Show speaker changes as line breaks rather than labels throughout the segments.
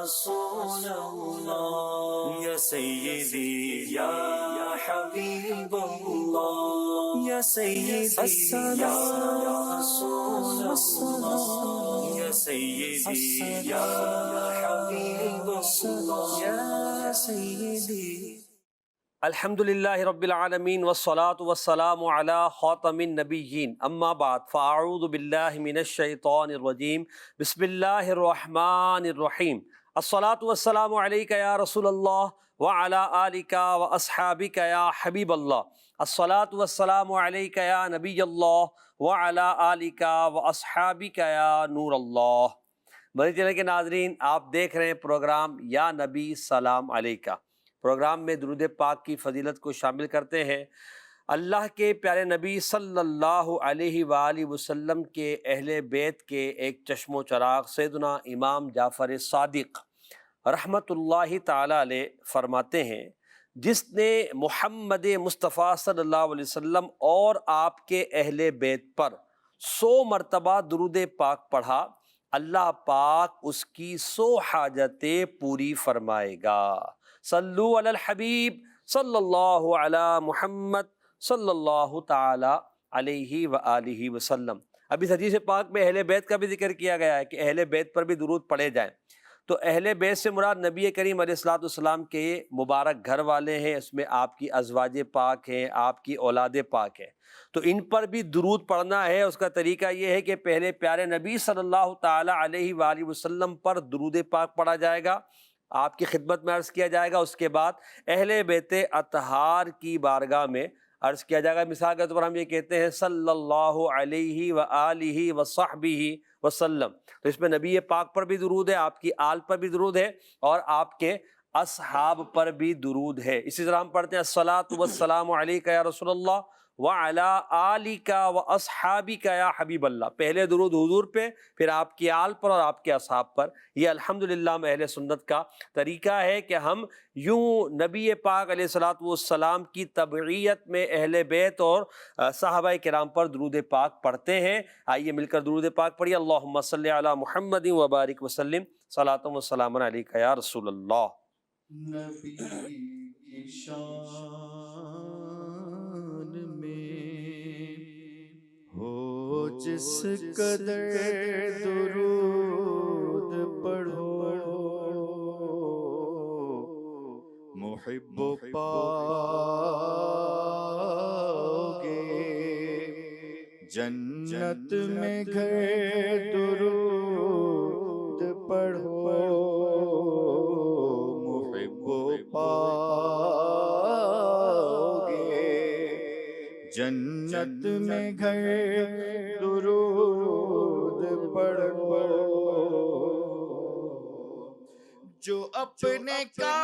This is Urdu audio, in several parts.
رسول اللہ یا سیدی یا حبیب اللہ یا سیدی یا رسول اللہ یا سیدی یا حبیب اللہ یا سیدی۔ الحمدللہ رب العالمین والصلاة والسلام علی خاتم النبیین، اما بعد فاعوذ باللہ من الشیطان الرجیم، بسم اللہ الرحمن الرحیم۔ الصلاة والسلام علیک یا رسول اللہ وعلی آلک واصحابک یا حبیب اللہ۔ الصلاة والسلام علیک یا نبی اللہ وعلی آلک واصحابک یا نور اللہ۔ مدنی چینل کے ناظرین، آپ دیکھ رہے ہیں پروگرام یا نبی سلام علیکہ۔ پروگرام میں درود پاک کی فضیلت کو شامل کرتے ہیں۔ اللہ کے پیارے نبی صلی اللہ علیہ وآلہ وسلم کے اہل بیت کے ایک چشم و چراغ سیدنا امام جعفر صادق رحمۃ اللہ تعالی علیہ فرماتے ہیں، جس نے محمد مصطفیٰ صلی اللہ علیہ وسلم اور آپ کے اہل بیت پر 100 مرتبہ درود پاک پڑھا، اللہ پاک اس کی 100 حاجتیں پوری فرمائے گا۔ صلو علی الحبیب صلی اللہ علی محمد صلی اللہ تعالی علیہ وآلہ وسلم۔ اب اس حدیث پاک میں اہل بیت کا بھی ذکر کیا گیا ہے کہ اہل بیت پر بھی درود پڑھے جائیں، تو اہل بیت سے مراد نبی کریم علیہ الصلوۃ والسلام کے مبارک گھر والے ہیں، اس میں آپ کی ازواج پاک ہیں، آپ کی اولاد پاک ہیں، تو ان پر بھی درود پڑھنا ہے۔ اس کا طریقہ یہ ہے کہ پہلے پیارے نبی صلی اللہ تعالی علیہ وآلہ وسلم پر درود پاک پڑھا جائے گا، آپ کی خدمت میں عرض کیا جائے گا، اس کے بعد اہل بیت اطہار کی بارگاہ میں عرض کیا جائے گا۔ مثال کے طور پر ہم یہ کہتے ہیں صلی اللہ علیہ وآلہ وصحبہ وسلم، تو اس میں نبی پاک پر بھی درود ہے، آپ کی آل پر بھی درود ہے، اور آپ کے اصحاب پر بھی درود ہے۔ اسی طرح ہم پڑھتے ہیں الصلاۃ والسلام علیک یا رسول اللہ وعلی آلک واصحابک یا حبیب اللہ۔ پہلے درود حضور پہ، پھر آپ کی آل پر اور آپ کے اصحاب پر۔ یہ الحمدللہ اہل سنت کا طریقہ ہے کہ ہم یوں نبی پاک علیہ الصلوۃ والسلام کی تبعیت میں اہل بیت اور صحابہ کرام پر درود پاک پڑھتے ہیں۔ آئیے مل کر درود پاک پڑھیے۔ اللہم صلی علی محمد وبارک وسلم، صلاۃ و سلام علیک یا رسول اللہ۔
نبی کی شان میں ہو جس قدر درود پڑھو، محب پاؤ گے جنت میں گھر، درود پڑھو محب پاؤ گے جنت میں گھر، درود پڑھو۔ جو اپنے کاموں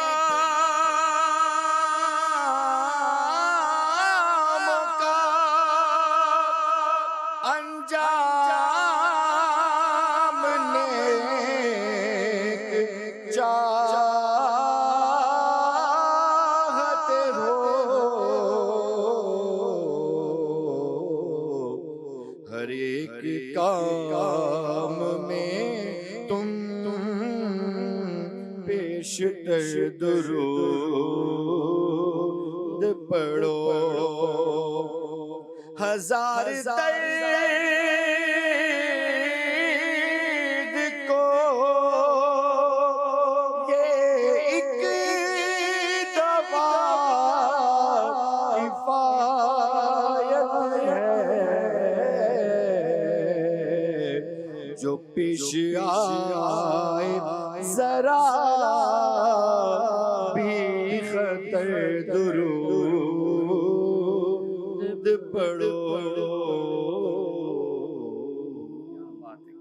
کا انجام نیک چاہتے ہو، ہر ایک کام میں تم بیشتر درود پڑھو۔ ہزار درد کو یہ ایک دوا کفایت ہے، جو پیش آئے ذرا بھی خطر، درود پڑھو۔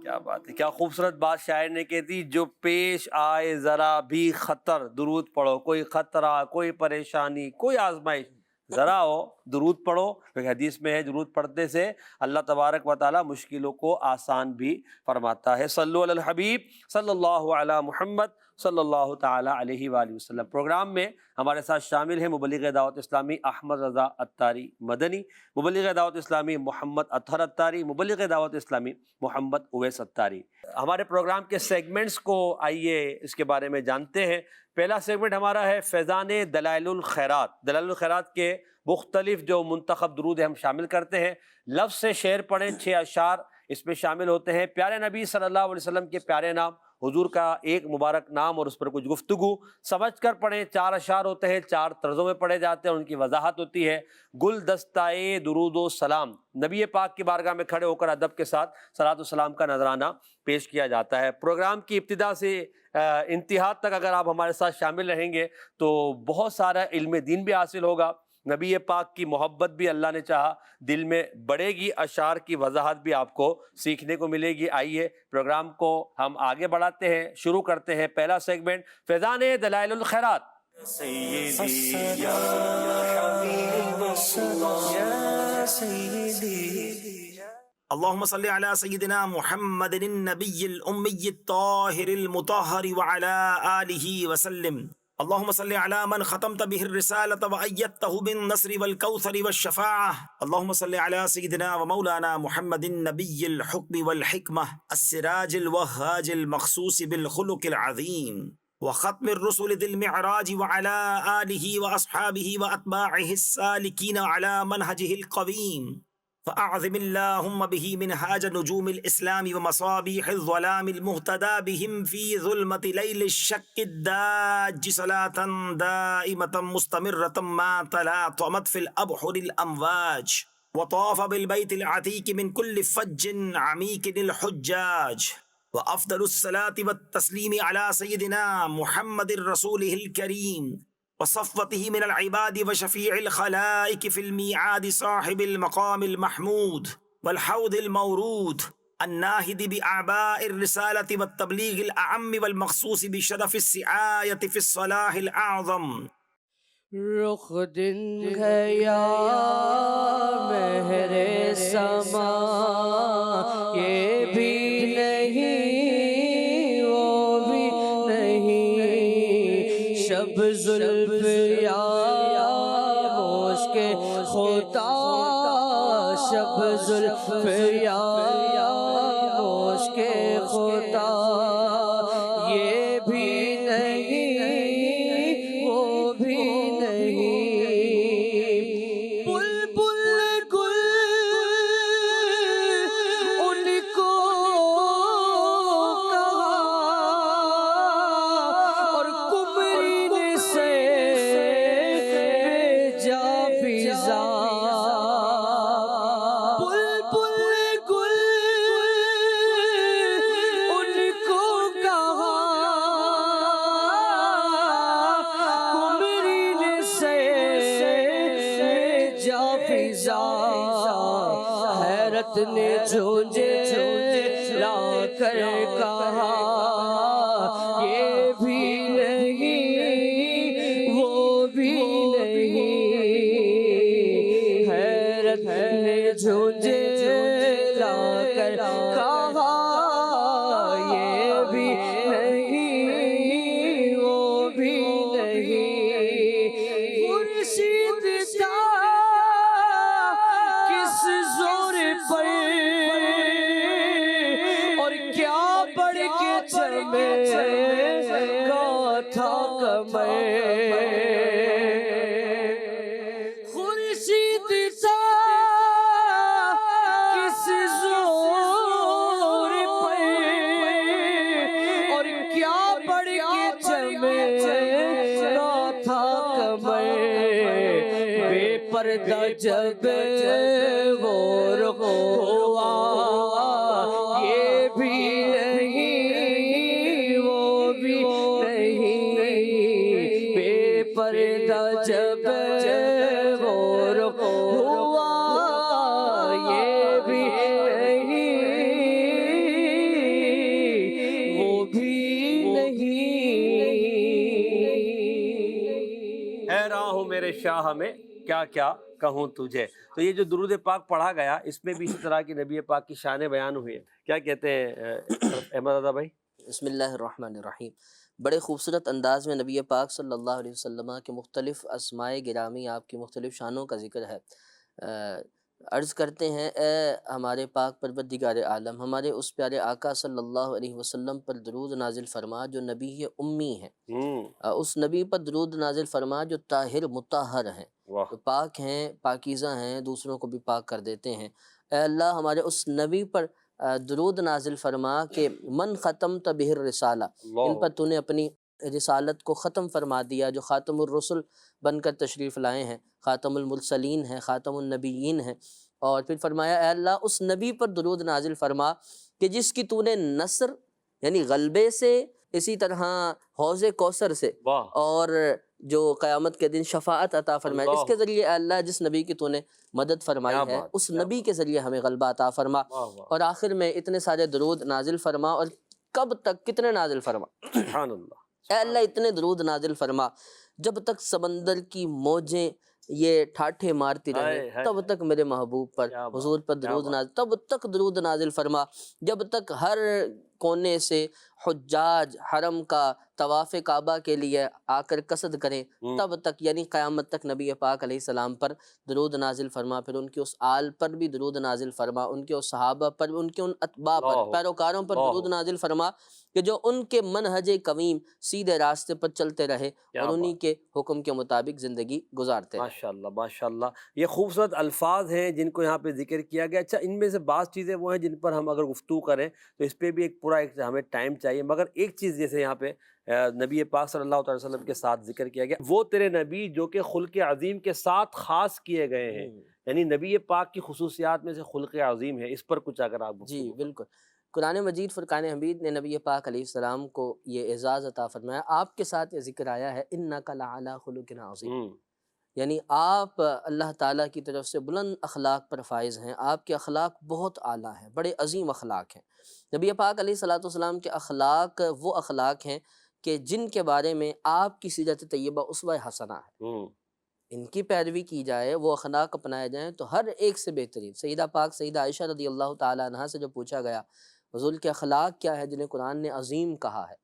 کیا بات ہے، کیا خوبصورت بات شاعر نے کہہ دی، جو پیش آئے ذرا بھی خطر، درود پڑھو۔ کوئی خطرہ، کوئی پریشانی، کوئی آزمائش ذرا ہو، درود پڑھو۔ ایک حدیث میں ہے درود پڑھنے سے اللہ تبارک و تعالی مشکلوں کو آسان بھی فرماتا ہے۔ صلو علی الحبیب صلی اللہ علی محمد
صلی اللہ تعالیٰ علیہ وآلہ وسلم۔ پروگرام میں ہمارے ساتھ شامل ہیں مبلغ دعوت اسلامی احمد رضا اتاری مدنی، مبلغ دعوت اسلامی محمد اطہر اتاری، مبلغ دعوت اسلامی محمد اویس اتاری۔ ہمارے پروگرام کے سیگمنٹس کو آئیے اس کے بارے میں جانتے ہیں۔ پہلا سیگمنٹ ہمارا ہے فیضان دلائل الخیرات۔ دلائل الخیرات کے مختلف جو منتخب درود ہیں ہم شامل کرتے ہیں۔ لفظ سے شعر پڑھیں، 6 اشعار اس میں شامل ہوتے ہیں۔ پیارے نبی صلی اللہ علیہ وسلم کے پیارے نام، حضور کا ایک مبارک نام اور اس پر کچھ گفتگو سمجھ کر پڑھیں۔ 4 اشعار ہوتے ہیں، 4 طرزوں میں پڑھے جاتے ہیں، ان کی وضاحت ہوتی ہے۔ گلدستہ درود و سلام، نبی پاک کی بارگاہ میں کھڑے ہو کر ادب کے ساتھ صلاۃ و سلام کا نذرانہ پیش کیا جاتا ہے۔ پروگرام کی ابتدا سے انتہا تک اگر آپ ہمارے ساتھ شامل رہیں گے تو بہت سارا علم دین بھی حاصل ہوگا، نبی پاک کی محبت بھی اللہ نے چاہا دل میں بڑھے گی، اشعار کی وضاحت بھی آپ کو سیکھنے کو ملے گی۔ آئیے پروگرام کو ہم آگے بڑھاتے ہیں، شروع کرتے ہیں پہلا سیگمنٹ فیضان دلائل الخیرات۔
سیدی یا حبیب اللہ یا سیدی
اللهم صل على سيدنا محمد النبي الأمي الطاهر المطهر وعلى آله وسلم. اللهم صل على من ختمت به الرسالة وأيدته بالنصر والكوثر والشفاعة. اللهم صل على سيدنا ومولانا محمد النبي الحكم والحكمة السراج الوهاج المخصوص بالخلق العظيم وختم الرسل ذي المعراج وعلى آله وأصحابه وأتباعه السالكين على منهجه القويم. فأعظم اللهم به منهاج نجوم الإسلام ومصابيح الظلام المهتدى بهم في ظلمة ليل الشك الداج صلاة دائمة مستمرة ما تلاطمت في الأبحر الأمواج وطاف بالبيت العتيق من كل فج عميق الحجاج. وأفضل الصلاة والتسليم على سيدنا محمد رسوله الكريم وصفوته من العباد وشفيع الخلائق في الميعاد صاحب المقام المحمود والحوض المورود الناهد بأعباء الرسالة والتبليغ الأعم والمخصوص بشرف السعاية في الصلاح الأعظم.
رخ دن گیا مہر سما یہ بھی نہیں وہ بھی نہیں شب زلف یا مشک خدا شب زلف یا مشک خدا یہ بھی نہیں وہ بھی حیرت نے جھوجے لا کر کہا یہ بھی نہیں وہ بھی نہیں حیرت نے جھوجے لا کر کہا یہ بھی نہیں وہ بھی نہیں خورشید کا کس زور پر اور کیا بڑھ کے چمے گا تھا کمر خورشید کا کس زور پر اور کیا بڑھ کے چمے گا تھا کمر بے پردہ جب وہ رخ ہوا یہ بھی نہیں وہ بھی نہیں بے پردہ جب وہ رخ ہوا یہ بھی نہیں وہ بھی نہیں
اے راہ میرے شاہ میں کیا کیا کہوں تجھے۔ تو یہ جو درود پاک پڑھا گیا اس میں بھی اسی طرح کی نبی پاک کی شان بیان ہوئی ہے۔ کیا کہتے ہیں احمد رضا بھائی؟
بسم اللہ الرحمن الرحیم۔ بڑے خوبصورت انداز میں نبی پاک صلی اللہ علیہ وسلم کے مختلف اسماء گرامی، آپ کی مختلف شانوں کا ذکر ہے۔ عرض کرتے ہیں اے ہمارے پاک پروردگار عالم، ہمارے اس پیارے آقا صلی اللہ علیہ وسلم پر درود نازل فرما جو نبی امی ہیں، اس نبی پر درود نازل فرما جو طاہر مطہر ہیں، جو پاک ہیں، پاکیزہ ہیں، دوسروں کو بھی پاک کر دیتے ہیں۔ اے اللہ ہمارے اس نبی پر درود نازل فرما کہ من ختمت بہ الرسالہ، ان پر تو نے اپنی رسالت کو ختم فرما دیا، جو خاتم الرسل بن کر تشریف لائے ہیں، خاتم المرسلین ہیں، خاتم النبیین ہیں۔ اور پھر فرمایا اے اللہ اس نبی پر درود نازل فرما کہ جس کی تو نے نصر یعنی غلبے سے، اسی طرح حوض کوثر سے، اور جو قیامت کے دن شفاعت عطا فرمائے، اس کے ذریعے اے اللہ جس نبی کی تو نے مدد فرمائی ہے اس نبی کے ذریعے ہمیں غلبہ عطا فرما۔ اور آخر میں اتنے سارے درود نازل فرما، اور کب تک کتنے نازل فرما؟
سبحان اللہ۔
اے اللہ اتنے درود نازل فرما جب تک سمندر کی موجیں یہ ٹھاٹھے مارتی رہے، تب تک میرے محبوب پر حضور پر درود نازل، تب تک درود نازل فرما جب تک ہر کونے سے حجاج حرم کا طواف کعبہ کے لیے آ کر قصد کریں، تب تک یعنی قیامت تک نبی پاک علیہ السلام پر درود نازل فرما۔ پھر ان کی اس آل پر بھی درود نازل فرما، ان کے اس صحابہ پر، ان کے ان اتباع پر، پیروکاروں پر درود نازل فرما کہ جو ان کے منہج قویم سیدھے راستے پر چلتے رہے اور انہی کے حکم کے مطابق زندگی گزارتے رہے۔
ماشاءاللہ ماشاءاللہ، یہ خوبصورت الفاظ ہیں جن کو یہاں پہ ذکر کیا گیا۔ اچھا، ان میں سے بعض چیزیں وہ ہیں جن پر ہم اگر گفتگو کریں تو اس پہ بھی ایک پورا ہمیں ٹائم چاہیے، مگر ایک چیز جیسے یہاں پہ نبی پاک صلی اللہ علیہ وسلم کے ساتھ ذکر کیا گیا، وہ تیرے نبی جو کہ خلق عظیم کے ساتھ خاص کیے گئے ہیں، یعنی نبی پاک کی خصوصیات میں سے خلق عظیم ہے، اس پر کچھ اگر آپ
جی بالکل۔ قرآن مجید فرقان حمید نے نبی پاک علیہ السلام کو یہ اعزاز عطا فرمایا، آپ کے ساتھ یہ ذکر آیا ہے اِنَّكَ لَعَلَىٰ خُلُقٍ عَظِيمٍ، یعنی آپ اللہ تعالیٰ کی طرف سے بلند اخلاق پر فائز ہیں، آپ کے اخلاق بہت اعلیٰ ہیں، بڑے عظیم اخلاق ہیں۔ نبی پاک علیہ السلام کے اخلاق وہ اخلاق ہیں کہ جن کے بارے میں آپ کی سیرت طیبہ اسوہ حسنہ ہے، ان کی پیروی کی جائے، وہ اخلاق اپنائے جائیں تو ہر ایک سے بہترین۔ سیدہ پاک سیدہ عائشہ رضی اللہ تعالیٰ عنہا سے جو پوچھا گیا حضور کے اخلاق کیا ہے جنہیں قرآن نے عظیم کہا ہے،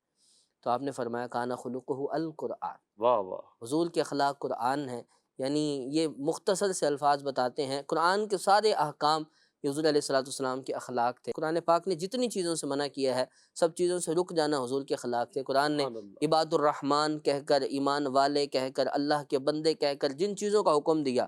تو آپ نے فرمایا کان خلقہ القرآن،
واہ واہ،
حضور کے اخلاق قرآن ہیں۔ یعنی یہ مختصر سے الفاظ بتاتے ہیں قرآن کے سارے احکام حضور علیہ السلام کے اخلاق تھے۔ قرآن پاک نے جتنی چیزوں سے منع کیا ہے سب چیزوں سے رک جانا حضور کے اخلاق تھے۔ قرآن نے عباد الرحمن کہہ کر، ایمان والے کہہ کر، اللہ کے بندے کہہ کر جن چیزوں کا حکم دیا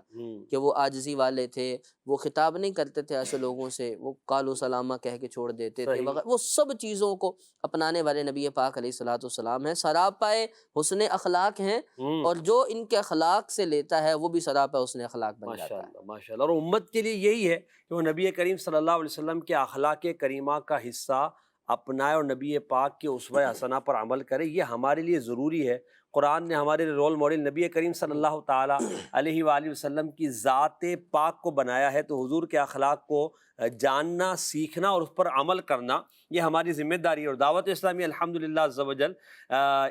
کہ وہ عاجزی والے تھے، وہ خطاب نہیں کرتے تھے ایسے لوگوں سے، وہ قالوا سلامہ کہہ کے چھوڑ دیتے تھے، وہ سب چیزوں کو اپنانے والے نبی پاک علیہ السلام ہیں، سراپائے حسن اخلاق ہیں، اور جو ان کے اخلاق سے لیتا ہے وہ بھی سراپا حسن اخلاق بن جاتا ہے۔
ماشاءاللہ ماشاءاللہ۔ اور امت کے لیے یہی ہے کہ وہ نبی کریم صلی اللہ علیہ وسلم کے اخلاق کریمہ کا حصہ اپنائے اور نبی پاک کے اسوہ حسنہ پر عمل کرے، یہ ہمارے لیے ضروری ہے۔ قرآن نے ہمارے رول ماڈل نبی کریم صلی اللہ تعالیٰ علیہ وآلہ وسلم کی ذات پاک کو بنایا ہے، تو حضور کے اخلاق کو جاننا، سیکھنا اور اس پر عمل کرنا یہ ہماری ذمہ داری ہے۔ اور دعوت اسلامی الحمدللہ عز و جل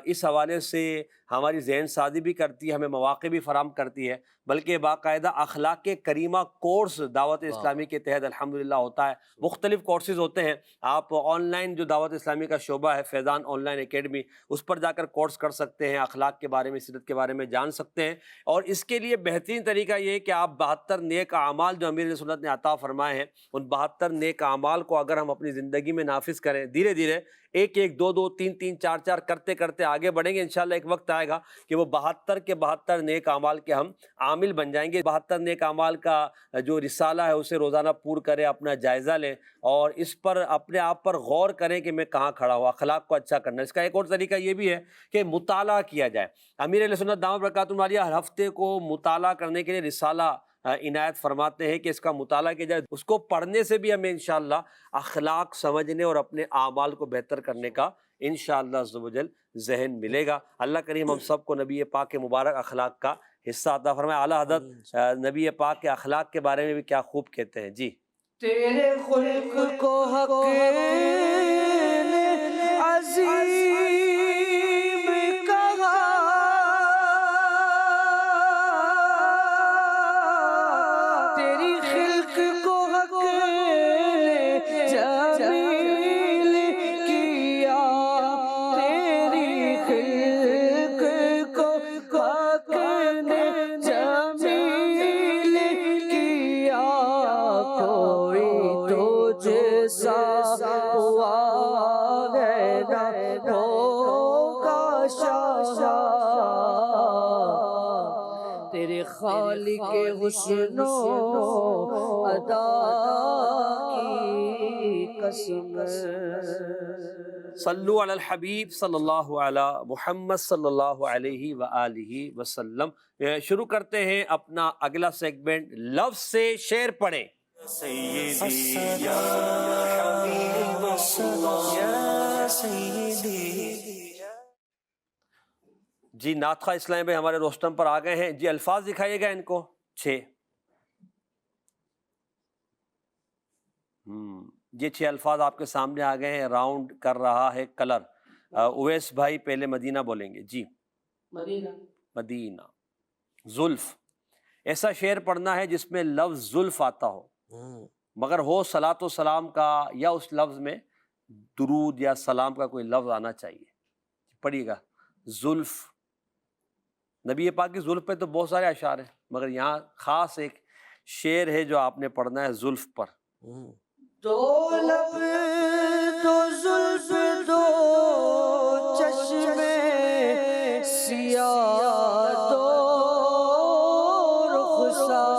اس حوالے سے ہماری ذہن سازی بھی کرتی ہے، ہمیں مواقع بھی فراہم کرتی ہے، بلکہ باقاعدہ اخلاق کریمہ کورس دعوت اسلامی کے تحت الحمدللہ ہوتا ہے۔ مختلف کورسز ہوتے ہیں، آپ آن لائن جو دعوت اسلامی کا شعبہ ہے فیضان آن لائن اکیڈمی، اس پر جا کر کورس کر سکتے ہیں، اخلاق کے بارے میں، سیرت کے بارے میں جان سکتے ہیں۔ اور اس کے لیے بہترین طریقہ یہ ہے کہ آپ 72 نیک اعمال جو امیر سنت نے عطا فرمائے ہیں، ان 72 نیک اعمال کو اگر ہم اپنی زندگی میں نافذ کریں، دھیرے دھیرے ایک ایک، دو دو، تین تین، چار چار کرتے کرتے آگے بڑھیں گے، انشاءاللہ ایک وقت آئے گا کہ وہ 72 کے 72 نیک اعمال کے ہم عامل بن جائیں گے۔ 72 نیک اعمال کا جو رسالہ ہے اسے روزانہ پور کریں، اپنا جائزہ لیں اور اس پر اپنے آپ پر غور کریں کہ میں کہاں کھڑا ہوں، اخلاق کو اچھا کرنا۔ اس کا ایک اور طریقہ یہ بھی ہے کہ مطالعہ کیا جائے۔ امیر علیہ سنت دامت برکاتہ عالیہ ہر ہفتے کو مطالعہ کرنے کے لیے رسالہ عنایت فرماتے ہیں کہ اس کا مطالعہ کیا جائے، اس کو پڑھنے سے بھی ہمیں انشاءاللہ اخلاق سمجھنے اور اپنے اعمال کو بہتر کرنے کا انشاءاللہ عز و جل ذہن ملے گا۔ اللہ کریم ہم سب کو نبی پاک کے مبارک اخلاق کا حصہ عطا فرمائے۔ اعلیٰ حضرت نبی پاک کے اخلاق کے بارے میں بھی کیا خوب کہتے ہیں، جی۔
تیرے خلق کو حق نے عظیم کہا، تیری خلق کو حق نے جمیل کیا، خالق حسن و ادا کی قسم
صلو علی الحبیب صلی اللہ علی محمد صلی اللہ علیہ وآلہ وسلم۔ شروع کرتے ہیں اپنا اگلا سیگمنٹ، لفظ سے شعر پڑھیں۔
سیدی یا حبیب اللہ یا سیدی۔
جی نعت خواہ اسلامی بھائی ہمارے روسٹم پر آ گئے ہیں، جی الفاظ دکھائیے گا ان کو 6۔ یہ 6 الفاظ آپ کے سامنے آ گئے ہیں، راؤنڈ کر رہا ہے کلر۔ اویس بھائی پہلے مدینہ بولیں گے۔ جی
مدینہ۔
مدینہ۔ زلف، ایسا شعر پڑھنا ہے جس میں لفظ زلف آتا ہو، مگر ہو صلاۃ و سلام کا، یا اس لفظ میں درود یا سلام کا کوئی لفظ آنا چاہیے۔ پڑھیے گا زلف۔ نبی پاک کی زلف پہ تو بہت سارے اشعار ہیں، مگر یہاں خاص ایک شعر ہے جو آپ نے پڑھنا ہے زلف پر۔
دو لب دو زلف دو چشمے سیاہ دو رخسار،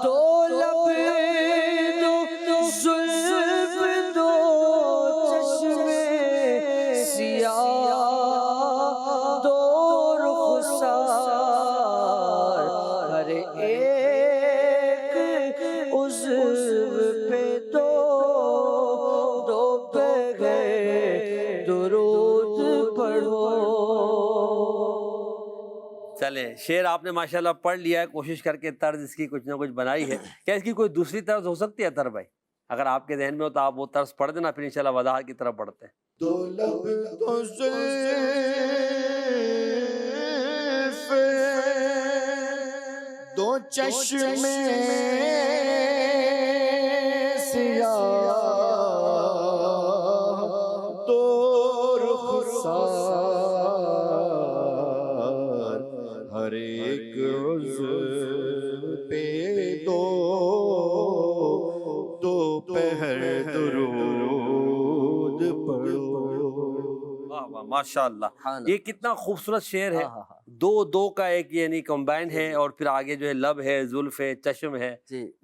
دو لب دو زلف دو چشمے سیاہ دو رخسار، ہر ایک عضو پہ دو پہ درود پڑھو۔
چلیں شعر آپ نے ماشاءاللہ پڑھ لیا ہے، کوشش کر کے طرز اس کی کچھ نہ کچھ بنائی ہے۔ کیا اس کی کوئی دوسری طرز ہو سکتی ہے اطہر بھائی؟ اگر آپ کے ذہن میں ہو تو آپ وہ طرز پڑھ دینا، پھر انشاءاللہ وضاحت کی طرف بڑھتے ہیں۔
دو لب دو زلف دو چشمے سیاہ دو رخسار، ہر ایک عضو پہ دو پہر درود پڑھو۔
واہ واہ ماشاءاللہ، یہ کتنا خوبصورت شعر ہے۔ دو کا ایک یعنی کمبائن ہے، اور پھر آگے جو ہے لب ہے، زلف ہے، چشم ہے،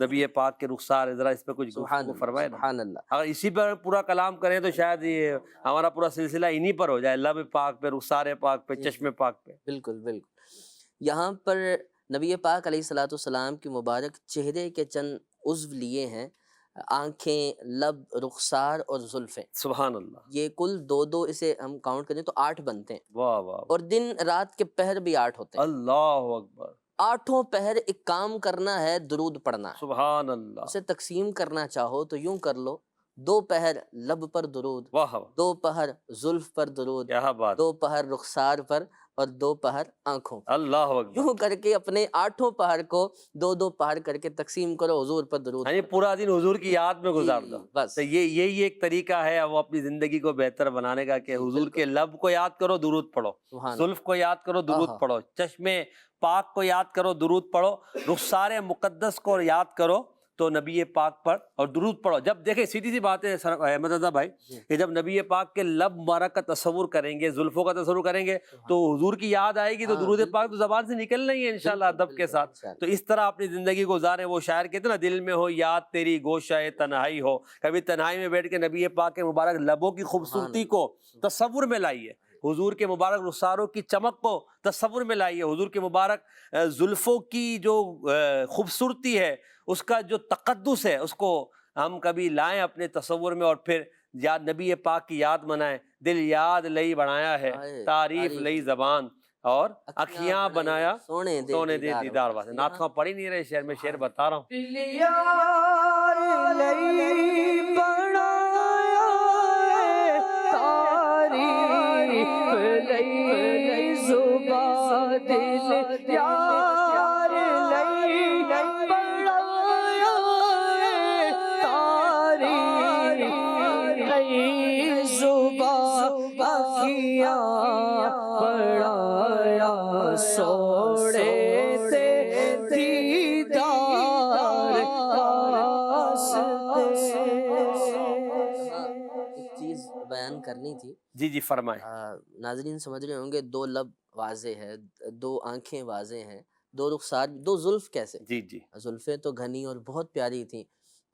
نبی پاک کے رخسار ہے۔ ذرا اس پہ کچھ گفتگو فرمائے نا۔
سبحان اللہ۔
اگر اسی پر پورا کلام کریں تو شاید یہ ہمارا پورا سلسلہ انہی پر ہو جائے، لب پاک پہ، رخسار پاک پہ، چشم پاک پہ۔
بالکل بالکل۔ یہاں پر نبی پاک علیہ الصلوۃ والسلام کی مبارک چہرے کے چند عضو لیے ہیں، آنکھیں، لب، رخسار اور زلفیں۔
سبحان اللہ،
یہ کل دو اسے ہم کاؤنٹ کریں تو 8 بنتے ہیں،
واہ واہ،
اور دن رات کے پہر بھی 8 ہوتے ہیں۔
اللہ اکبر،
8 پہر ایک کام کرنا ہے، درود پڑھنا ہے۔
سبحان اللہ،
اسے تقسیم کرنا چاہو تو یوں کر لو، 2 پہر لب پر درود،
واہ واہ،
2 پہر زلف پر درود،
کیا بات،
2 پہر رخسار پر، اور 2 پہر آنکھوں پر۔
اللہ اکبر۔
یوں کر کے اپنے 8 پہر کو 2 پہر کر کے تقسیم کرو، حضور پر درود
یعنی پورا دن حضور کی یاد میں گزار دو۔
بس
تو یہی ایک طریقہ ہے وہ اپنی زندگی کو بہتر بنانے کا، کہ حضور کے لب کو یاد کرو، درود پڑھو،
سبحان اللہ۔
زلف کو یاد کرو، درود پڑھو، چشمے پاک کو یاد کرو، درود پڑھو، رخسار مقدس کو یاد کرو تو نبی پاک پر اور درود پڑھو۔ جب دیکھیں سیدھی سی بات ہے احمد رضا بھائی، کہ جب نبی پاک کے لب مبارک کا تصور کریں گے، زلفوں کا تصور کریں گے، تو حضور کی یاد آئے گی، تو درود پاک تو زبان سے نکلنا ہی ہے انشاءاللہ ادب کے ساتھ۔ تو اس طرح اپنی زندگی گزاریں۔ وہ شاعر کہتے ہیں نا، دل میں ہو یاد تیری گوشہ تنہائی ہو، کبھی تنہائی میں بیٹھ کے نبی پاک کے مبارک لبوں کی خوبصورتی کو تصور میں لائیے، حضور کے مبارک رخساروں کی چمک کو تصور میں لائیے، حضور کے مبارک زلفوں کی جو خوبصورتی ہے، اس کا جو تقدس ہے، اس کو ہم کبھی لائیں اپنے تصور میں، اور پھر یاد نبی پاک کی یاد منائیں۔ دل یاد لئی بنایا ہے، تعریف لئی زبان، اور اکھیاں بنایا سونے دے دیدار واسطے۔ نعت خواہ پڑھ ہی نہیں رہے شعر میں، شعر بتا رہا ہوں۔
کرنی تھی۔
جی جی فرمائیں۔
ناظرین سمجھ رہے ہوں گے، دو لب واضح ہے، دو آنکھیں واضح ہیں، دو رخسار، دو زلف کیسے؟
جی جی
زلفیں تو گھنی اور بہت پیاری تھیں،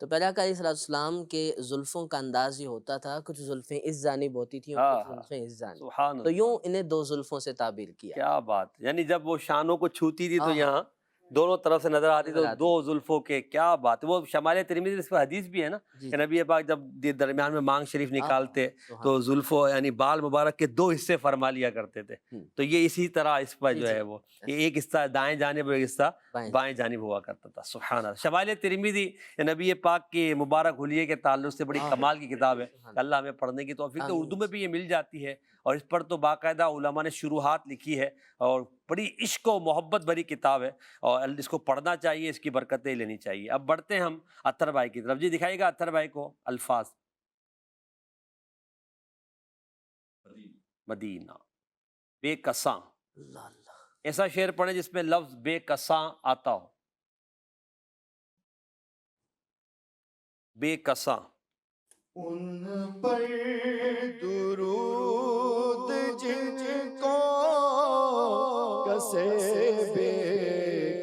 تو پیارا آقا علیہ السلام کے زلفوں کا انداز یہ ہوتا تھا، کچھ زلفیں اس جانب ہوتی تھیں اور کچھ زلفیں اس جانب،
سبحان
تو
اللہ،
یوں انہیں دو زلفوں سے تعبیر کیا۔
کیا بات، یعنی جب وہ شانوں کو چھوتی تھی تو
ہاں ہاں،
یہاں دونوں طرف سے نظر آتی، تو
نظر آتی،
دو زلفوں کے، کیا بات ہے۔ وہ شمائل ترمذی اس پر حدیث بھی ہے نا
جی
کہ
جی،
نبی پاک جب درمیان میں مانگ شریف
ہاں
نکالتے
سبحان
تو زلفوں یعنی بال مبارک کے دو حصے فرما لیا کرتے تھے،
ہوں،
تو یہ اسی طرح اس پر
جی
جو
جی،
ہے وہ یہ ایک حصہ دائیں جانب اور ایک حصہ
بائیں
بائیں جانب ہوا کرتا تھا۔ سبحان اللہ۔ شمائل ترمذی نبی پاک کے مبارک حلیے کے تعلق سے بڑی
ہاں،
کمال کی کتاب ہے،
سبحان
اللہ ہمیں پڑھنے کی توفیق دے۔
آمین۔
اردو میں بھی یہ مل جاتی ہے، اور اس پر تو باقاعدہ علماء نے شروحات لکھی ہے، اور بڑی عشق و محبت بھری کتاب ہے، اور اس کو پڑھنا چاہیے، اس کی برکتیں لینی چاہیے۔ اب بڑھتے ہیں ہم اطہر بھائی کی طرف۔ جی دکھائیے گا اطہر بھائی کو الفاظ۔ مدینہ بے کساں،
اللہ اللہ،
ایسا شعر پڑھیں جس میں لفظ بے کساں آتا ہو۔ بے کساں،
ان پر درود جن کو کسے بے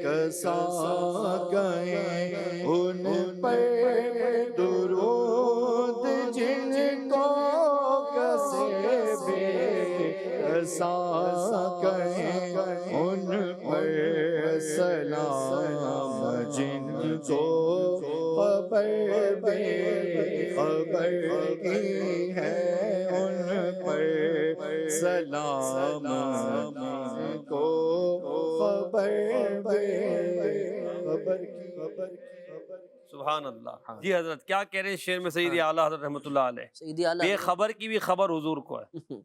کساں گئے، ان پر درود جن کو کسے بے کساں گئے، ان پر سلام جن کو خبر بے خبر کی ہے، ان پر سلام جن کو خبر بے خبر کی۔
سبحان اللہ۔ جی حضرت کیا کہہ رہے ہیں شعر میں سیدی اعلیٰ حضرت رحمۃ اللہ علیہ؟
سیدی اعلیٰ
بے خبر کی بھی خبر حضور کو ہے۔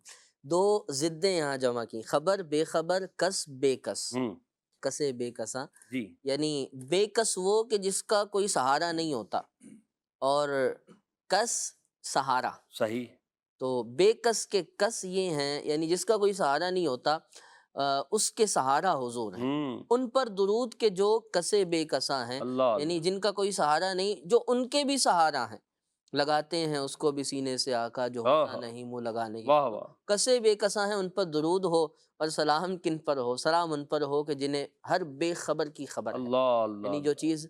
دو ضدیں یہاں جمع کی، خبر بے خبر، کس بے کس،
ہوں،
کسے بے کساں،
جی
یعنی بے کس وہ کہ جس کا کوئی سہارا نہیں ہوتا، اور کس سہارا،
صحیح،
تو بے کس کے کس یہ ہیں، یعنی جس کا کوئی سہارا نہیں ہوتا، اس کے سہارا حضور ہیں۔ ان پر درود کے جو کسے بے کساں ہیں،
اللہ اللہ،
یعنی جن کا کوئی سہارا نہیں، جو ان کے بھی سہارا ہیں، لگاتے ہیں اس کو بھی سینے سے آقا جو ہوتا نہیں منہ لگانے کی،
واہ واہ،
کسے بے کساں ہیں، ان پر درود ہو، اور سلام کن پر ہو، سلام ان پر ہو کہ جنہیں ہر بے خبر کی خبر ہے،
اللہ اللہ،
یعنی جو چیز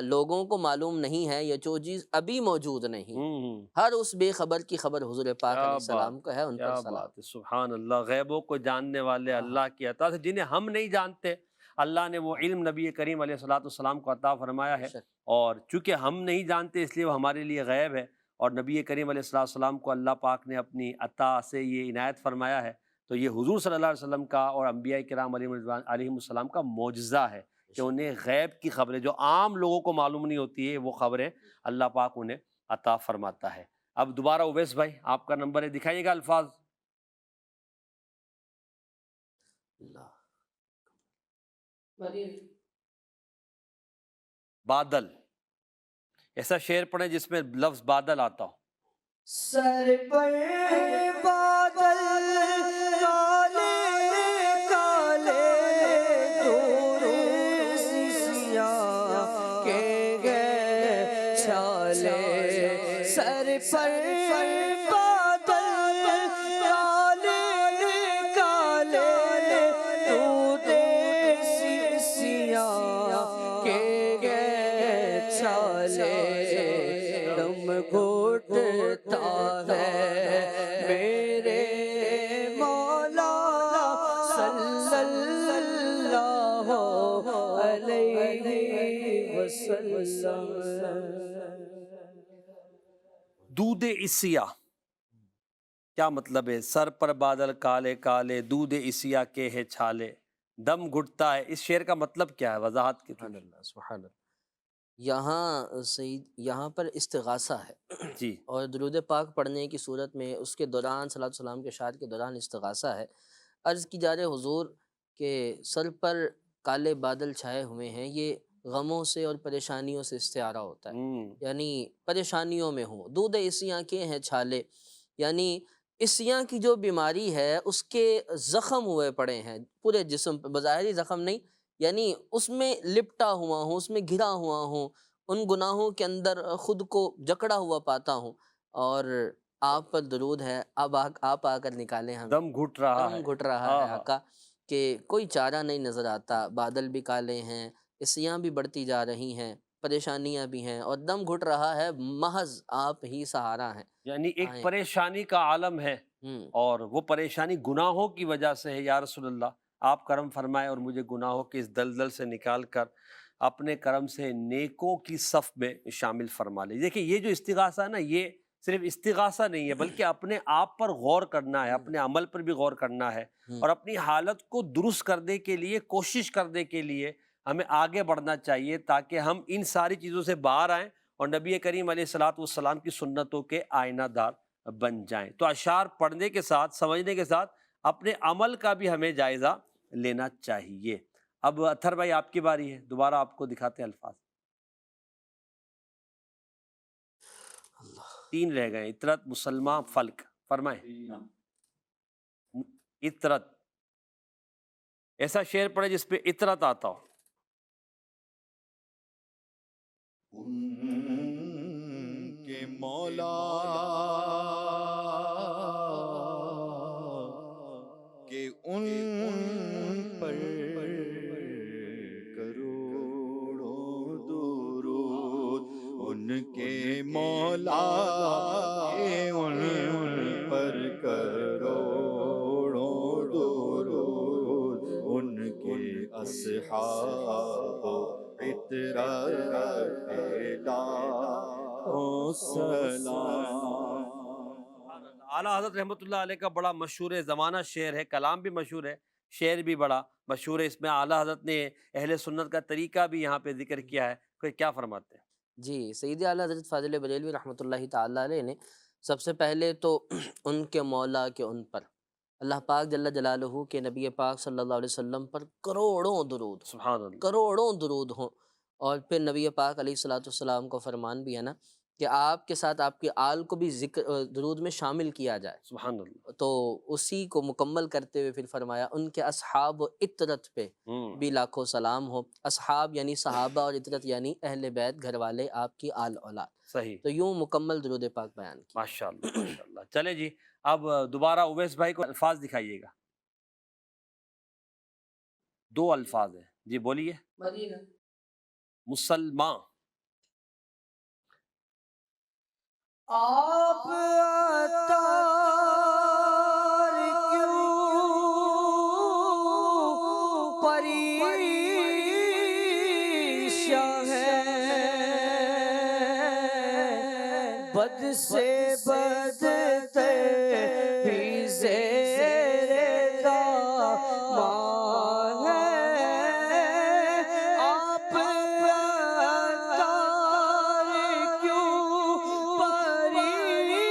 لوگوں کو معلوم نہیں ہے، یا جو چیز ابھی موجود نہیں،
ہوں،
ہر اس بے خبر کی خبر حضور پاک علیہ
کیا
السلام
بات،
کو ہے، ان پر
کیا
سلام۔
بات ہے، سبحان اللہ۔ غیبوں کو جاننے والے
ہاں
اللہ کی عطا سے، جنہیں ہم نہیں جانتے، اللہ نے وہ علم نبی کریم علیہ الصلوۃ والسلام کو عطا فرمایا ہے،
شک،
اور چونکہ ہم نہیں جانتے اس لیے وہ ہمارے لیے غیب ہے، اور نبی کریم علیہ الصلوۃ والسلام کو اللہ پاک نے اپنی عطا سے یہ عنایت فرمایا ہے، تو یہ حضور صلی اللہ علیہ وسلم کا اور انبیاء کرام علیہم السلام کا معجزہ ہے کہ انہیں غیب کی خبریں جو عام لوگوں کو معلوم نہیں ہوتی ہے، وہ خبریں اللہ پاک انہیں عطا فرماتا ہے۔ اب دوبارہ اویس بھائی آپ کا نمبر ہے، دکھائیے گا الفاظ۔
اللہ،
بادل، ایسا شعر پڑھیں جس میں لفظ بادل آتا ہو۔
سر پر بادل کالے کالے دور سی سیاہ کے گئے چھالے، سر پر بادل کالے کالے دور سی سیاہ کے گئے چھالے، دم گھٹتا ہے میرے مولا صلی اللہ علیہ وسلم۔
دودھ اسیا کیا مطلب ہے؟ سر پر بادل کالے کالے، دودھ اسیا کے ہے چھالے، دم گھٹتا ہے، اس شعر کا مطلب کیا ہے؟ وضاحت کی
سبحان اللہ، سبحان اللہ۔ یہاں سید، یہاں پر استغاثہ ہے،
جی
اور درود پاک پڑھنے کی صورت میں اس کے دوران صلی اللہ علیہ وسلم کے اشعار کے دوران استغاثہ ہے۔ عرض کی جا رہے حضور کہ سر پر کالے بادل چھائے ہوئے ہیں، یہ غموں سے اور پریشانیوں سے استعارہ ہوتا ہے، یعنی پریشانیوں میں ہوں۔ دودھ اسیاں کے ہیں چھالے، یعنی اسیاں کی جو بیماری ہے اس کے زخم ہوئے پڑے ہیں پورے جسم پہ، بظاہری زخم نہیں، یعنی اس میں لپٹا ہوا ہوں، اس میں گھرا ہوا ہوں، ان گناہوں کے اندر خود کو جکڑا ہوا پاتا ہوں، اور آپ پر درود ہے، اب آپ آ کر نکالیں ہم،
دم گھٹ رہا ہے،
دم گھٹ رہا
ہاں
ہے
ہاں،
آقا کہ کوئی چارہ نہیں نظر آتا، بادل بھی کالے ہیں، اسیاں بھی بڑھتی جا رہی ہیں، پریشانیاں بھی ہیں، اور دم گھٹ رہا ہے، محض آپ ہی سہارا ہیں،
یعنی ایک
آئیں۔
پریشانی کا عالم ہے، اور وہ پریشانی گناہوں کی وجہ سے ہے۔ یا رسول اللہ آپ کرم فرمائے اور مجھے گناہوں کے اس دلدل سے نکال کر اپنے کرم سے نیکوں کی صف میں شامل فرما لے۔ دیکھیں یہ جو استغاثہ ہے نا، یہ صرف استغاثہ نہیں ہے بلکہ اپنے آپ پر غور کرنا ہے، اپنے عمل پر بھی غور کرنا ہے، اور اپنی حالت کو درست کرنے کے لیے، کوشش کرنے کے لیے ہمیں آگے بڑھنا چاہیے تاکہ ہم ان ساری چیزوں سے باہر آئیں اور نبی کریم علیہ الصلوۃ والسلام کی سنتوں کے آئینہ دار بن جائیں۔ تو اشعار پڑھنے کے ساتھ، سمجھنے کے ساتھ اپنے عمل کا بھی ہمیں جائزہ لینا چاہیے۔ اب اطہر بھائی آپ کی باری ہے، دوبارہ آپ کو دکھاتے ہیں الفاظ۔ 3 رہ گئے، اطرت، مسلمہ، فلک، فرمائیں۔ اطرت، ایسا شعر پڑھے جس پہ اطرت آتا ہو۔
ان کے مولا کہ ان پر کروڑوں درود، ان کے مولا کہ ان پر کروڑوں درود، ان کے اصحاب و عطرت لاکھوں سلام۔
اعلیٰ حضرت رحمۃ اللہ علیہ کا بڑا مشہور زمانہ شعر ہے، کلام بھی مشہور ہے، شعر بھی بڑا مشہور ہے۔ اس میں اعلیٰ حضرت نے اہل سنت کا طریقہ بھی یہاں پہ ذکر کیا ہے، کہ کیا فرماتے ہیں؟
جی، سید اعلیٰ حضرت فاضل بریلوی رحمۃ اللہ تعالیٰ علیہ نے سب سے پہلے تو ان کے مولا کے ان پر، اللہ پاک جل جلالہ کے نبی پاک صلی اللہ علیہ وسلم پر کروڑوں درود،
سبحان اللہ،
کروڑوں درود ہوں، اور پھر نبی پاک علیہ الصلوۃ والسلام کو فرمان بھی ہے نا کہ آپ کے ساتھ آپ کے آل کو بھی ذکر درود میں شامل کیا جائے،
سبحان اللہ۔
تو اسی کو مکمل کرتے ہوئے پھر فرمایا ان کے اصحاب و عطرت پہ بھی لاکھوں سلام ہو۔ اصحاب یعنی صحابہ، اور عطرت یعنی اہل بیت، گھر والے، آپ کی آل اولاد۔
صحیح،
تو یوں مکمل درود پاک بیان کی۔
ماشاءاللہ ماشاءاللہ۔ چلے جی، اب دوبارہ اویس بھائی کو الفاظ دکھائیے گا۔ 2 الفاظ ہیں جی، بولیے۔ مسلمان،
آپ عطار کیوں پریشان ہیں، بد سے بدتے بھی زیر دامان ہیں، آپ عطار کیوں پریشان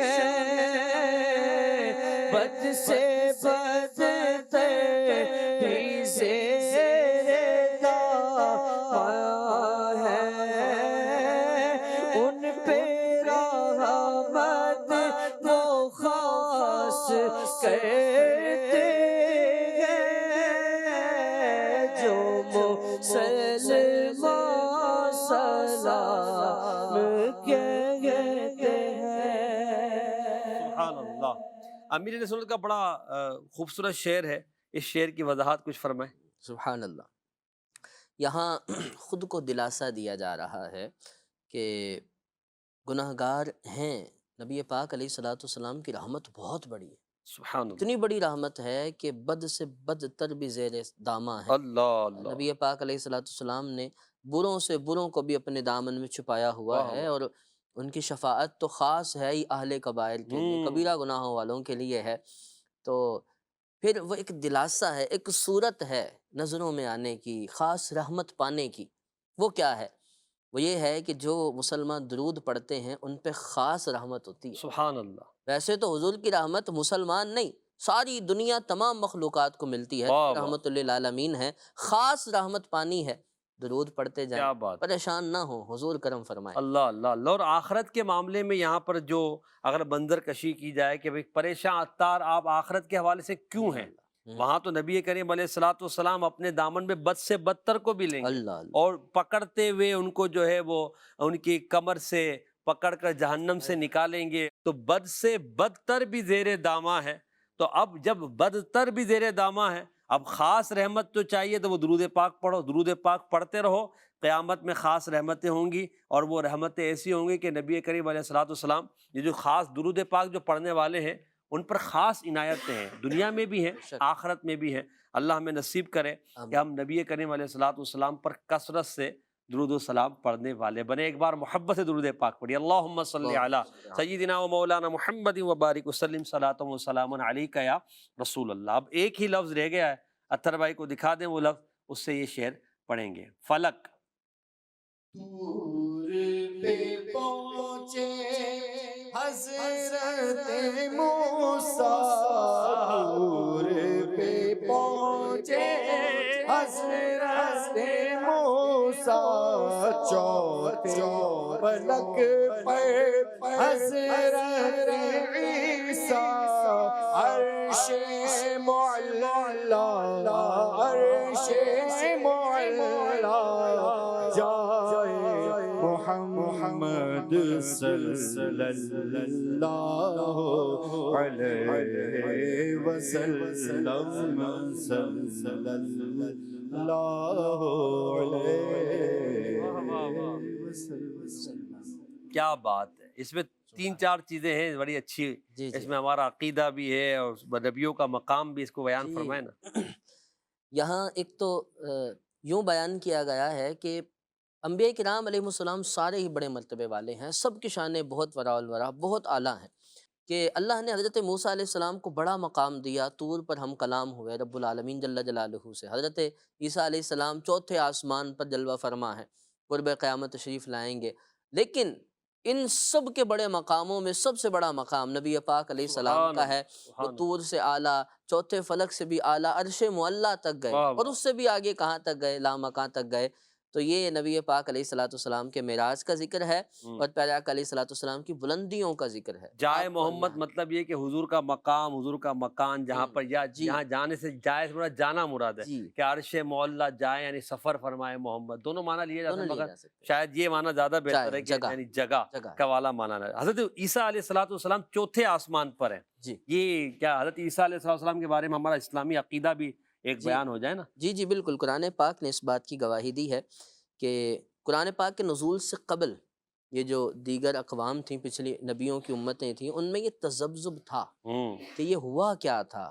ہیں، بد سے بدتے بھی زیر دامان ہیں، ان پہ رحمت وہ خاص کرتے ہیں، جو مسلمان سلام کہتے ہیں۔
سبحان اللہ۔ امیر رسول کا بڑا خوبصورت شعر ہے، اس شعر کی وضاحت کچھ فرمائیں۔
سبحان اللہ۔ یہاں خود کو دلاسا دیا جا رہا ہے کہ گناہگار ہیں، نبی پاک علیہ الصلوۃ والسلام کی رحمت بہت بڑی ہے،
سبحان اللہ،
اتنی بڑی رحمت ہے کہ بد سے بدتر بھی زیر داماں ہے۔
اللہ اللہ،
نبی پاک علیہ الصلوۃ والسلام نے بروں سے بروں کو بھی اپنے دامن میں چھپایا ہوا
واہ
ہے،
واہ،
اور ان کی شفاعت تو خاص ہے ہی اہل کبائر کے لیے، کبیرہ گناہوں والوں کے لیے ہے۔ تو پھر وہ ایک دلاسا ہے، ایک صورت ہے نظروں میں آنے کی، خاص رحمت پانے کی۔ وہ کیا ہے؟ وہ یہ ہے کہ جو مسلمان درود پڑھتے ہیں ان پہ خاص رحمت ہوتی ہے۔
سبحان اللہ،
ویسے تو حضور کی رحمت مسلمان نہیں، ساری دنیا تمام مخلوقات کو ملتی ہے،
واہ واہ،
رحمت للعالمین ہے، خاص رحمت پانی ہے، درود پڑھتے جائیں،
کیا بات،
پریشان نہ ہو، حضور کرم فرمائے۔
اللہ اللہ اللہ۔ اور آخرت کے معاملے میں یہاں پر جو اگر منظر کشی کی جائے کہ بھئی پریشان عطار آپ آخرت کے حوالے سے کیوں ہیں، وہاں تو نبی کریم علیہ الصلوۃ والسلام اپنے دامن میں بد سے بدتر کو بھی لیں گے،
اللہ اللہ،
اور پکڑتے ہوئے ان کو جو ہے وہ ان کی کمر سے پکڑ کر جہنم سے نکالیں گے، تو بد سے بدتر بھی زیر دامہ ہے۔ تو اب جب بدتر بھی زیر دامہ ہے، اب خاص رحمت تو چاہیے، تو وہ درود پاک پڑھو، درود پاک پڑھتے رہو، قیامت میں خاص رحمتیں ہوں گی، اور وہ رحمتیں ایسی ہوں گی کہ نبی کریم علیہ الصلوۃ والسلام یہ جو خاص درود پاک جو پڑھنے والے ہیں ان پر خاص عنایتیں ہیں، دنیا میں بھی ہیں، آخرت میں بھی ہیں۔ اللہ ہمیں نصیب کرے کہ ہم نبی کریم علیہ الصلوۃ والسلام پر کثرت سے درود و سلام پڑھنے والے بنے۔ ایک بار محبت سے درود پاک پڑھیے، اللہم صلی علی سیدنا و مولانا محمد وبارک وسلم صلاۃ و سلام علیک یا رسول اللہ۔ اب ایک ہی لفظ رہ گیا ہے، اطہر بھائی کو دکھا دیں وہ لفظ، اس سے یہ شعر پڑھیں گے۔ فلک
دور پہ پہنچے حضرت موسیٰ، دور پہ پہنچے حضرت موسیٰ، چوتھے فلک پر حضرت عیسیٰ، عرش معلا عرش معلا جائے محمد صلی اللہ علیہ وسلم، صلی اللہ علیہ وسلم۔
کیا بات ہے، اس میں تین چار چیزیں ہیں بڑی اچھی، اس میں ہمارا عقیدہ بھی ہے اور نبیوں کا مقام بھی، اس کو بیان فرمائے نا۔
یہاں ایک تو یوں بیان کیا گیا ہے کہ انبیاء کرام علیہ السلام سارے ہی بڑے مرتبے والے ہیں، سب کی شانیں بہت وراء الورا بہت اعلیٰ ہیں، کہ اللہ نے حضرت موسیٰ علیہ السلام کو بڑا مقام دیا، طور پر ہم کلام ہوئے رب العالمین جل جلالہ سے، حضرت عیسیٰ علیہ السلام چوتھے آسمان پر جلوہ فرما ہے، قرب قیامت تشریف لائیں گے، لیکن ان سب کے بڑے مقاموں میں سب سے بڑا مقام نبی پاک علیہ السلام کا ہے۔ وہ طور سے اعلیٰ، چوتھے فلک سے بھی اعلیٰ، عرش معلیٰ تک گئے، اور اس سے بھی آگے کہاں تک گئے، لامکاں تک گئے۔ تو یہ نبی پاک علیہ السلام کے معراج کا ذکر ہے، اور پیارے آقا علیہ السلام کی بلندیوں کا ذکر ہے۔
جائے محمد مطلب یہ کہ حضور کا مقام، حضور کا مکان، جہاں پر جہاں جانے سے جائے سے مراد جانا مراد ہے، کہ عرش معلیٰ جائے یعنی سفر فرمائے محمد، دونوں معنی لیے جاتے ہیں، مگر شاید یہ معنی زیادہ بہتر ہے کہ یعنی جگہ کا والا معنی ہے۔ حضرت عیسیٰ علیہ السلام چوتھے آسمان پر ہیں، یہ کیا حضرت عیسیٰ علیہ السلام کے بارے میں ہمارا اسلامی عقیدہ بھی ایک بیان ہو جائے نا؟
جی بالکل، قرآن پاک نے اس بات کی گواہی دی ہے کہ قرآن پاک کے نزول سے قبل یہ جو دیگر اقوام تھیں، پچھلی نبیوں کی امتیں تھیں، ان میں یہ تذبذب تھا کہ یہ ہوا کیا تھا،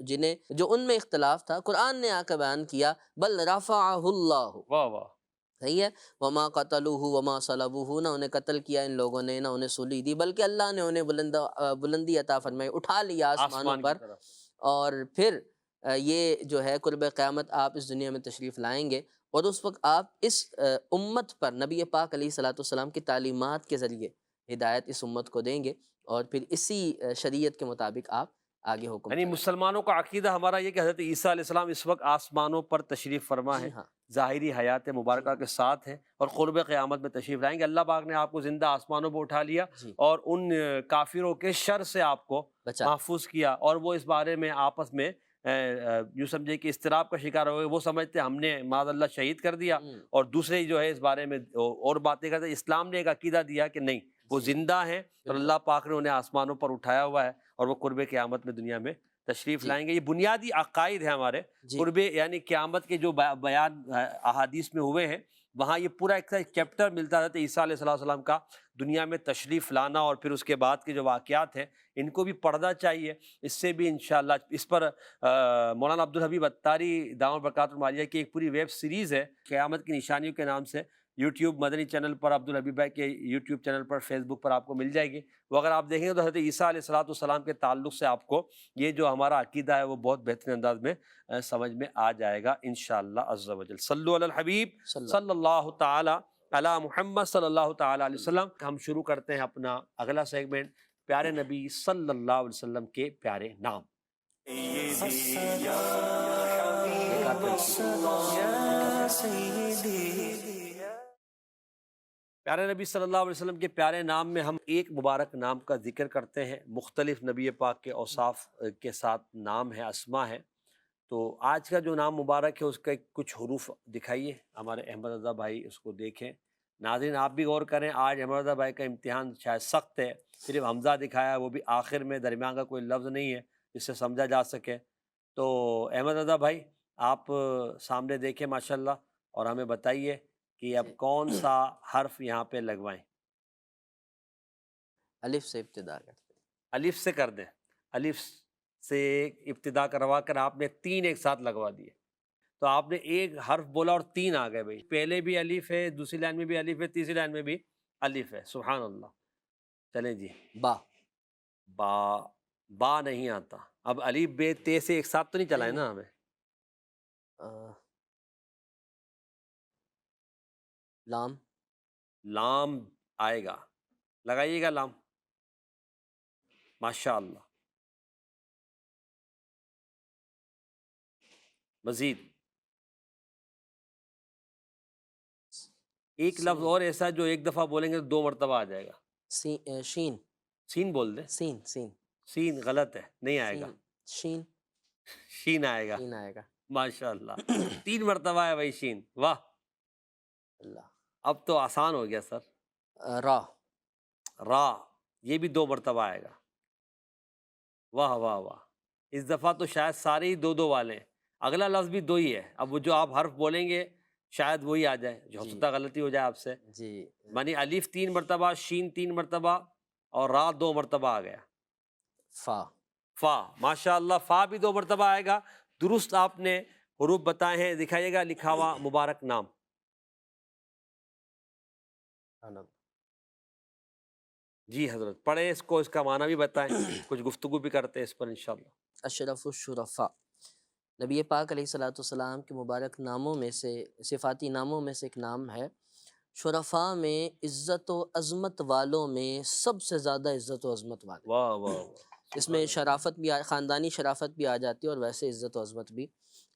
جنہیں جو ان میں اختلاف تھا قرآن نے آ کر بیان کیا، بل رفعہ اللہ،
واہ واہ،
صحیح ہے، وما قتلوہ وما صلبوہ، نہ انہیں قتل کیا ان لوگوں نے، نہ انہیں سولی دی، بلکہ اللہ نے انہیں بلندی عطا فرمائی، اٹھا لیا آسمانوں پر، اور پھر یہ جو ہے قرب قیامت آپ اس دنیا میں تشریف لائیں گے، اور اس وقت آپ اس امت پر نبی پاک علیہ السلام کی تعلیمات کے ذریعے ہدایت اس امت کو دیں گے، اور پھر اسی شریعت کے مطابق آپ آگے حکم
یعنی مسلمانوں کا عقیدہ ہمارا یہ کہ حضرت عیسیٰ علیہ السلام اس وقت آسمانوں پر تشریف فرما ہے، ظاہری حیات مبارکہ کے ساتھ ہیں، اور قرب قیامت میں تشریف لائیں گے۔ اللہ پاک نے آپ کو زندہ آسمانوں پر اٹھا لیا، اور ان کافروں کے شر سے آپ کو محفوظ کیا، اور وہ اس بارے میں آپس میں یوں سمجھے کہ اضطراب کا شکار ہو گئے، وہ سمجھتے ہم نے معاذ اللہ شہید کر دیا، اور دوسرے جو ہے اس بارے میں اور باتیں کرتے۔ اسلام نے ایک عقیدہ دیا کہ نہیں، وہ زندہ ہیں، اور اللہ پاک نے انہیں آسمانوں پر اٹھایا ہوا ہے، اور وہ قرب قیامت میں دنیا میں تشریف لائیں گے۔ یہ بنیادی عقائد ہیں ہمارے، قرب یعنی قیامت کے جو بیان احادیث میں ہوئے ہیں، وہاں یہ پورا ایک چیپٹر ملتا ہے عیسیٰ علیہ السلام کا دنیا میں تشریف لانا، اور پھر اس کے بعد کے جو واقعات ہیں ان کو بھی پڑھنا چاہیے۔ اس سے بھی انشاءاللہ اس پر مولانا عبدالحبیب اتاری دامت برکاتہ العالیہ کی ایک پوری ویب سیریز ہے قیامت کی نشانیوں کے نام سے، یوٹیوب مدنی چینل پر، عبدالحبیب بھائی کے یوٹیوب چینل پر، فیس بک پر آپ کو مل جائے گی۔ وہ اگر آپ دیکھیں گے تو حضرت عیسیٰ علیہ السلام کے تعلق سے آپ کو یہ جو ہمارا عقیدہ ہے وہ بہت بہترین انداز میں سمجھ میں آ جائے گا انشاءاللہ عز و جل۔ صلو علی الحبیب صلی اللہ تعالی علی محمد صلی اللہ تعالی علیہ وسلم۔ ہم شروع کرتے ہیں اپنا اگلا سیگمنٹ، پیارے نبی صلی اللہ علیہ وسلم کے پیارے نام۔ پیارے نبی صلی اللہ علیہ وسلم کے پیارے نام میں ہم ایک مبارک نام کا ذکر کرتے ہیں، مختلف نبی پاک کے اوصاف کے ساتھ نام ہے، اسما ہے۔ تو آج کا جو نام مبارک ہے اس کا کچھ حروف دکھائیے، ہمارے احمد رضا بھائی اس کو دیکھیں۔ ناظرین آپ بھی غور کریں، آج احمد رضا بھائی کا امتحان شاید سخت ہے، صرف حمزہ دکھایا، وہ بھی آخر میں، درمیان کا کوئی لفظ نہیں ہے جس سے سمجھا جا سکے۔ تو احمد رضا بھائی آپ سامنے دیکھیں ماشاءاللہ، اور ہمیں بتائیے کہ اب کون سا حرف یہاں پہ لگوائیں۔
الف سے ابتدا کرتے ہیں۔
الف سے کر دیں، الف سے ابتدا کروا کر آپ نے 3 ایک ساتھ لگوا دیے، تو آپ نے ایک حرف بولا اور 3 آ گئے بھائی، پہلے بھی الف ہے، دوسری لائن میں بھی الف ہے، تیسری لائن میں بھی الف ہے، سبحان اللہ۔ چلیں جی،
با،
با، با نہیں آتا، اب الف بے تے سے ایک ساتھ تو نہیں چلائے نا ہمیں۔
لام،
لام آئے گا، لگائیے گا لام، ماشاء اللہ۔ مزید ایک لفظ اور ایسا جو ایک دفعہ بولیں گے تو 2 مرتبہ آ جائے گا۔
شین،
سین بول دیں،
سین، سین،
سین غلط ہے، نہیں آئے گا،
شین،
شین آئے گا،
شین آئے گا۔
ماشاء اللہ 3 مرتبہ ہے بھائی شین، واہ،
اللہ،
اب تو آسان ہو گیا سر۔
را،
را، یہ بھی 2 مرتبہ آئے گا، واہ واہ واہ، اس دفعہ تو شاید سارے ہی 2 والے ہیں، اگلا لفظ بھی 2 ہی ہے، اب وہ جو آپ حرف بولیں گے شاید وہی آ جائے، جو ہو
جی،
سکتا ہے غلطی ہو جائے آپ سے،
جی،
یعنی الف 3 مرتبہ، شین 3 مرتبہ، اور را 2 مرتبہ آ گیا۔
فا،
فا، ماشاء اللہ، فا بھی 2 مرتبہ آئے گا، درست آپ نے حروف بتائے ہیں، دکھائیے گا لکھا ہوا مبارک نام۔ جی حضرت پڑھیں اس کو، اس کا معنی بھی بتائیں، کچھ گفتگو بھی کرتے ہیں اس پر انشاءاللہ۔
اشرف الشرفاء، نبی پاک علیہ الصلوۃ والسلام کے مبارک ناموں میں سے، صفاتی ناموں میں سے ایک نام ہے، شرفاء میں عزت و عظمت والوں میں سب سے زیادہ عزت و عظمت والے۔
واہ واہ واہ،
اس میں شرافت بھی خاندانی شرافت بھی آ جاتی ہے، اور ویسے عزت و عظمت بھی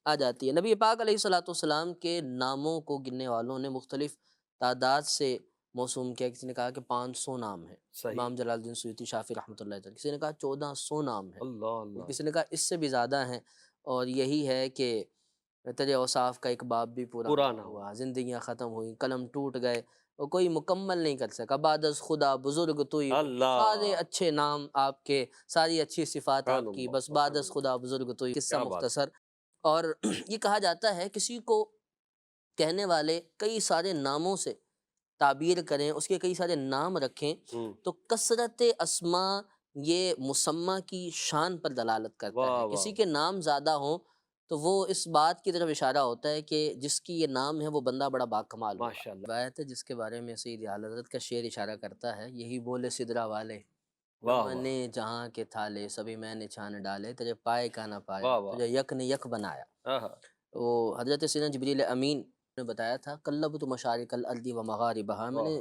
آ جاتی ہے۔ نبی پاک علیہ الصلوۃ والسلام کے ناموں کو گننے والوں نے مختلف تعداد سے موسوم کیا، کسی نے کہا کہ 500 نام ہیں،
صحیح،
امام جلال الدین سیوطی شافعی رحمۃ اللہ علیہ، کسی نے کہا 1400 نام ہیں،
اللہ اللہ،
کسی نے کہا اس سے بھی زیادہ ہیں، اور یہی ہے کہ تیرے اوصاف کا ایک باب بھی پورا نہ ہوا، زندگیاں ختم ہوئیں، قلم ٹوٹ گئے، اور کوئی مکمل نہیں کر سکا، بعد از خدا بزرگ توئی ہو،
اللہ،
سارے اچھے نام آپ کے، ساری اچھی صفات
سبحان
آپ کی،
اللہ،
بس بعد از خدا بزرگ توئی، قصہ
کیا بات ہے،
مختصر۔ اور یہ کہا جاتا ہے کسی کو کہنے والے کئی سارے ناموں سے تعبیر کریں، اس کے کئی سارے نام رکھیں، تو کثرت اسماء یہ مسمى کی شان پر دلالت کرتا
واہ
ہے۔
واہ،
کسی کے نام زیادہ ہوں تو وہ اس بات کی طرف اشارہ ہوتا ہے کہ جس کی یہ نام ہے وہ بندہ بڑا باکمال ہوگا۔
ماشاء اللہ،
روایت ہے جس کے بارے میں سید اعلیٰ حضرت کا شعر اشارہ کرتا ہے، یہی بولے سدرا والے،
واہ
میں
واہ،
نے جہاں کے تھالے سبھی میں نے چھان ڈالے، تجھے پائے کا نہ پایا،
واہ واہ،
تجھے یک نے یک بنایا۔
آہا،
وہ حضرت سیدنا جبریل امین نے بتایا تھا، قلبت مشارق الارض و مغاربہا، میں نے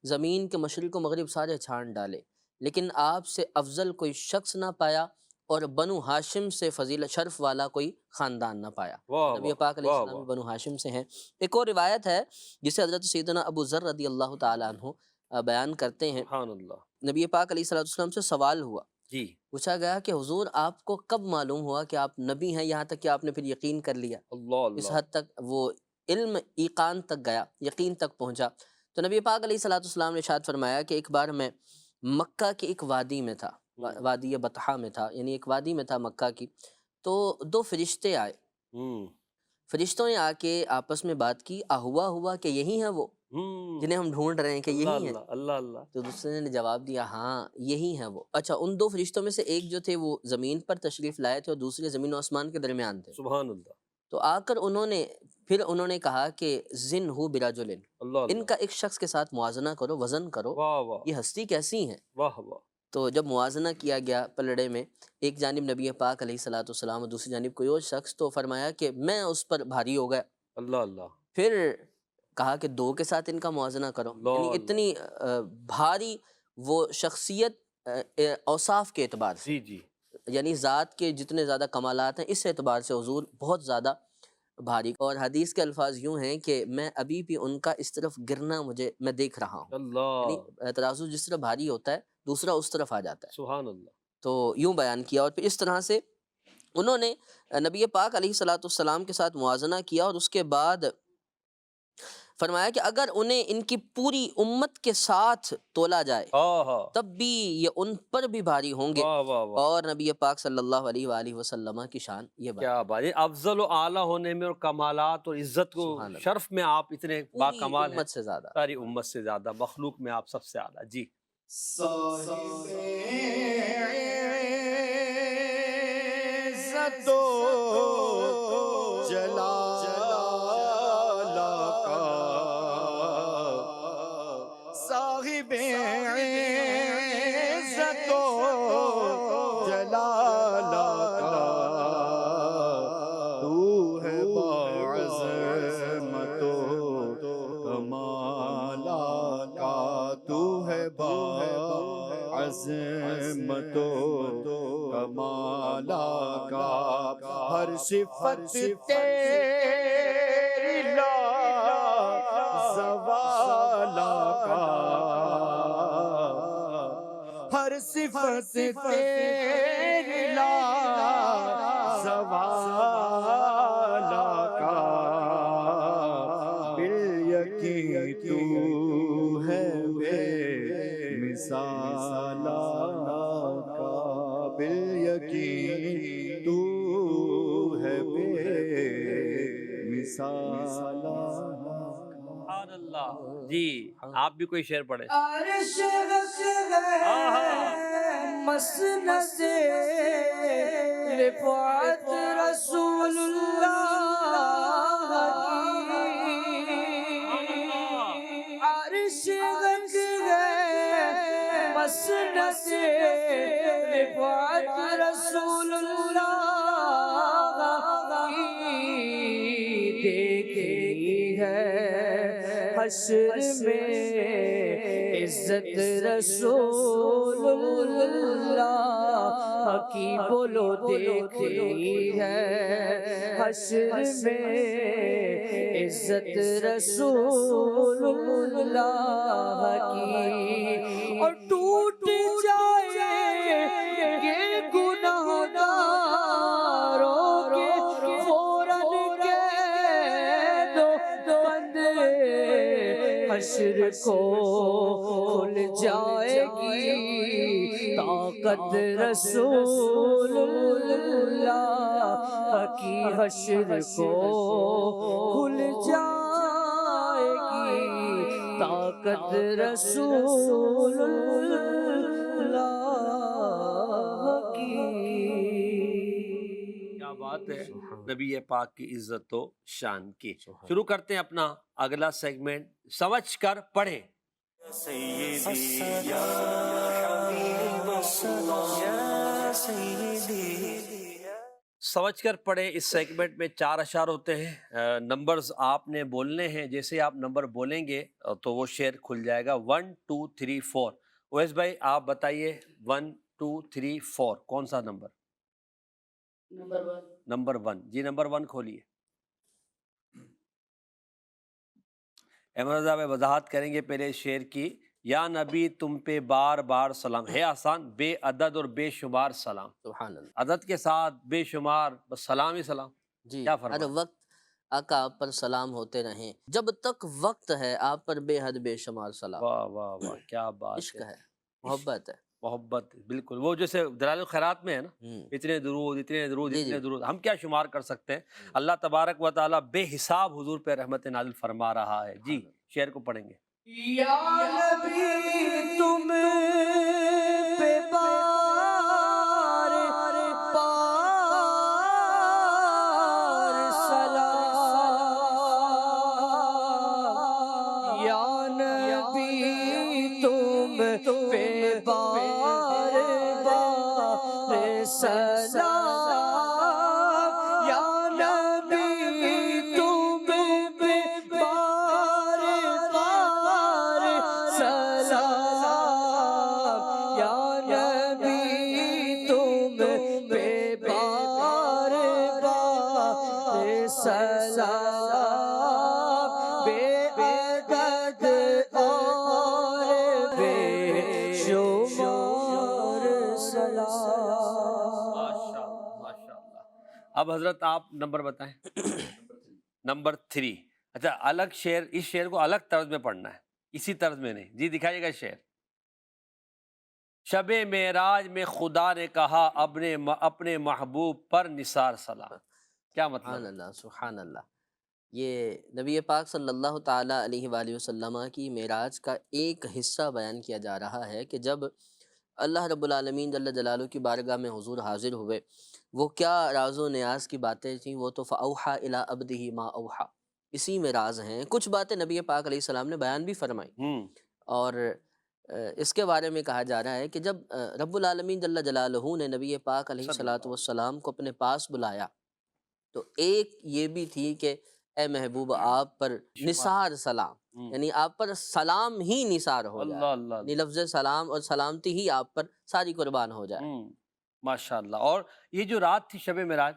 زمین کے مشرق و مغرب سارے چھان ڈالے، لیکن آپ سے افضل کوئی شخص نہ پایا، اور بنو ہاشم سے فضیلت شرف والا کوئی خاندان نہ پایا۔
واہ
نبی
واہ،
پاک علیہ
واہ
السلام
واہ،
بھی بنو ہاشم سے ہیں۔ ایک اور روایت ہے جسے حضرت سیدنا ابو ذر رضی اللہ تعالیٰ عنہ بیان کرتے ہیں،
سبحان اللہ،
نبی پاک علیہ السلام سے سوال ہوا،
جی،
پوچھا گیا کہ حضور آپ کو کب معلوم ہوا کہ آپ نبی ہیں، یہاں تک کہ آپ نے پھر یقین کر لیا؟
اللہ
اس
اللہ،
حد تک وہ علم ایقان تک گیا، یقین تک پہنچا۔ تو نبی پاک علیہ السلام نے ارشاد فرمایا کہ ایک بار میں مکہ کی ایک وادی میں تھا، وادی بطحا میں تھا، یعنی ایک وادی میں تھا مکہ کی، تو 2 فرشتے آئے، فرشتوں نے آ کے آپس میں بات کی، ہوا کہ یہی ہیں وہ جنہیں ہم ڈھونڈ رہے ہیں، کہ یہی ہیں؟
اللہ اللہ،
تو دوسرے نے جواب دیا ہاں یہی ہیں وہ۔ اچھا، ان 2 فرشتوں میں سے ایک جو تھے وہ زمین پر تشریف لائے تھے، اور دوسرے زمین و آسمان کے درمیان تھے۔
سبحان اللہ،
تو آ کر انہوں نے کہا کہ زن ہو برجلن،
اللہ
ان کا ایک شخص کے ساتھ موازنہ کرو، وزن کرو،
واہ واہ،
یہ ہستی کیسی ہیں؟
واہ واہ،
تو جب موازنہ کیا گیا پلڑے میں، ایک جانب نبی پاک علیہ الصلوۃ والسلام اور دوسری جانب کوئی اور شخص، تو فرمایا کہ میں اس پر بھاری ہو گیا۔
اللہ اللہ،
پھر کہا کہ 2 کے ساتھ ان کا موازنہ کرو، یعنی اتنی بھاری وہ شخصیت اوصاف کے اعتبار سے،
جی جی،
یعنی ذات کے جتنے زیادہ کمالات ہیں اس اعتبار سے حضور بہت زیادہ بھاری۔ اور حدیث کے الفاظ یوں ہیں کہ میں ابھی بھی ان کا اس طرف گرنا میں دیکھ رہا ہوں،
اللہ،
یعنی ترازو جس طرح بھاری ہوتا ہے دوسرا اس طرف آ جاتا ہے۔
سبحان اللہ،
تو یوں بیان کیا، اور پھر اس طرح سے انہوں نے نبی پاک علیہ الصلوۃ والسلام کے ساتھ موازنہ کیا، اور اس کے بعد فرمایا کہ اگر انہیں ان کی پوری امت کے ساتھ تولا جائے تب بھی یہ ان پر بھی بھاری ہوں گے۔
واہ واہ واہ،
اور نبی پاک صلی اللہ علیہ وآلہ وسلم کی شان یہ بات
کیا بات ہے، افضل و اعلیٰ ہونے میں اور کمالات اور عزت کو
سبحان اللہ،
شرف میں آپ اتنے
پوری
باکمال ہیں،
امت سے زیادہ۔
ساری امت سے زیادہ، مخلوق میں آپ سب سے اعلیٰ۔ جی
صاحب عزت و جلال کا، صاحب عزت و جلال کا، تو ہے باعظمت و کمال کا، تو ہے باعظمت و کمال کا، ہر صفت تیری لا زوال کا، ہر صفت تیری لا زوال کا، بالیقین تو ہے بے مثال کا، بالیقین تو ہے بے مثال۔
سبحان اللہ۔ جی آپ بھی کوئی شعر پڑھیں۔
عرش مسند رفعت رسول اللہ کی، عرش مسند رفعت رسول اللہ کی، دیکھی ہے حشر میں عزت رسول اللہ کی، بولو دیکھی ہے حشر میں عزت رسول اللہ کی، اور ٹوٹ جائے یہ گناہگاروں کے فوراً کہہ دو بندے حشر کو کھل جائے گی طاقت رسول اللہ کی، حشر کو کھل جائے گی طاقت رسول اللہ کی۔
کیا بات ہے نبی پاک کی عزت و شان کی۔ شروع کرتے ہیں اپنا اگلا سیگمنٹ، سمجھ کر پڑھیں۔
سیدی یا حبیب اللہ یا سیدی۔
سمجھ کر پڑھیں، اس سیگمنٹ میں 4 اشعار ہوتے ہیں، نمبرز آپ نے بولنے ہیں، جیسے آپ نمبر بولیں گے تو وہ شعر کھل جائے گا۔ 1 2 3 4۔ اویس بھائی آپ بتائیے 1 2 3 4 کون سا نمبر؟ نمبر 1۔ جی نمبر 1 کھولیے۔ احمد رضا بھائی وضاحت کریں گے پہلے شعر کی۔ یا نبی تم پہ بار بار سلام، ہے آسان، بے عدد اور بے شمار سلام،
سبحان اللہ۔
عدد کے ساتھ بے شمار، بس سلام ہی سلام۔
جی
کیا
ہر
فرمایا؟
وقت آقا آپ پر سلام ہوتے رہیں، جب تک وقت ہے آپ پر بے حد بے شمار سلام۔
واہ واہ واہ، کیا بات
عشق
ہے،
ہے، محبت ہے۔
محبت، بالکل وہ جیسے دلائل الخیرات میں ہے نا، اتنے درود اتنے درود
جی
اتنے
جی۔
درود، ہم کیا شمار کر سکتے ہیں؟ اللہ تبارک و تعالیٰ بے حساب حضور پہ رحمت نازل فرما رہا ہے۔ جی شعر کو پڑھیں گے۔
یا نبی تم پہ بار بار سلام، یا نبی تم پہ بار بار سلام، یا نبی تم پہ بار بار سلام، یا نبی تم پہ بار بار سلام، بے عدد اور بے شمار سلام۔
ماشاءاللہ ماشاءاللہ۔ اب حضرت آپ نمبر بتائیں۔ نمبر 3۔ اچھا الگ شعر، اس شعر کو الگ طرز میں پڑھنا ہے، اسی طرز میں نہیں. جی دکھائیے گا شعر. شب معراج میں خدا نے کہا اپنے محبوب پر نثار سلام. کیا مطلب
سبحان
ہے؟
اللہ سبحان اللہ. یہ نبی پاک صلی اللہ تعالیٰ علیہ وآلہ وسلم کی معراج کا ایک حصہ بیان کیا جا رہا ہے کہ جب اللہ رب العالمین جل جلالہ کی بارگاہ میں حضور حاضر ہوئے، وہ کیا راز و نیاز کی باتیں تھیں، وہ تو فَأَوْحَى إِلَىٰ عَبْدِهِ مَا أَوْحَىٰ، اسی میں راز ہیں. کچھ باتیں نبی پاک علیہ السلام نے بیان بھی فرمائی، اور اس کے بارے میں کہا جا رہا ہے کہ جب رب العالمین جل جلالہ نے نبی پاک علیہ الصلاۃ والسلام کو اپنے پاس بلایا، تو ایک یہ بھی تھی کہ اے محبوب آپ پر نثار سلام، یعنی آپ پر سلام ہی نثار ہو جائے،
اللہ اللہ
یعنی لفظ سلام اور سلامتی ہی آپ پر ساری قربان ہو جائے.
ماشاء اللہ. اور یہ جو رات تھی شب معراج،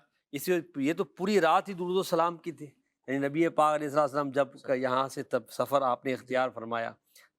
یہ تو پوری رات ہی درود و سلام کی تھی. یعنی نبی پاک علیہ السلام جب یہاں سے تب سفر آپ نے اختیار فرمایا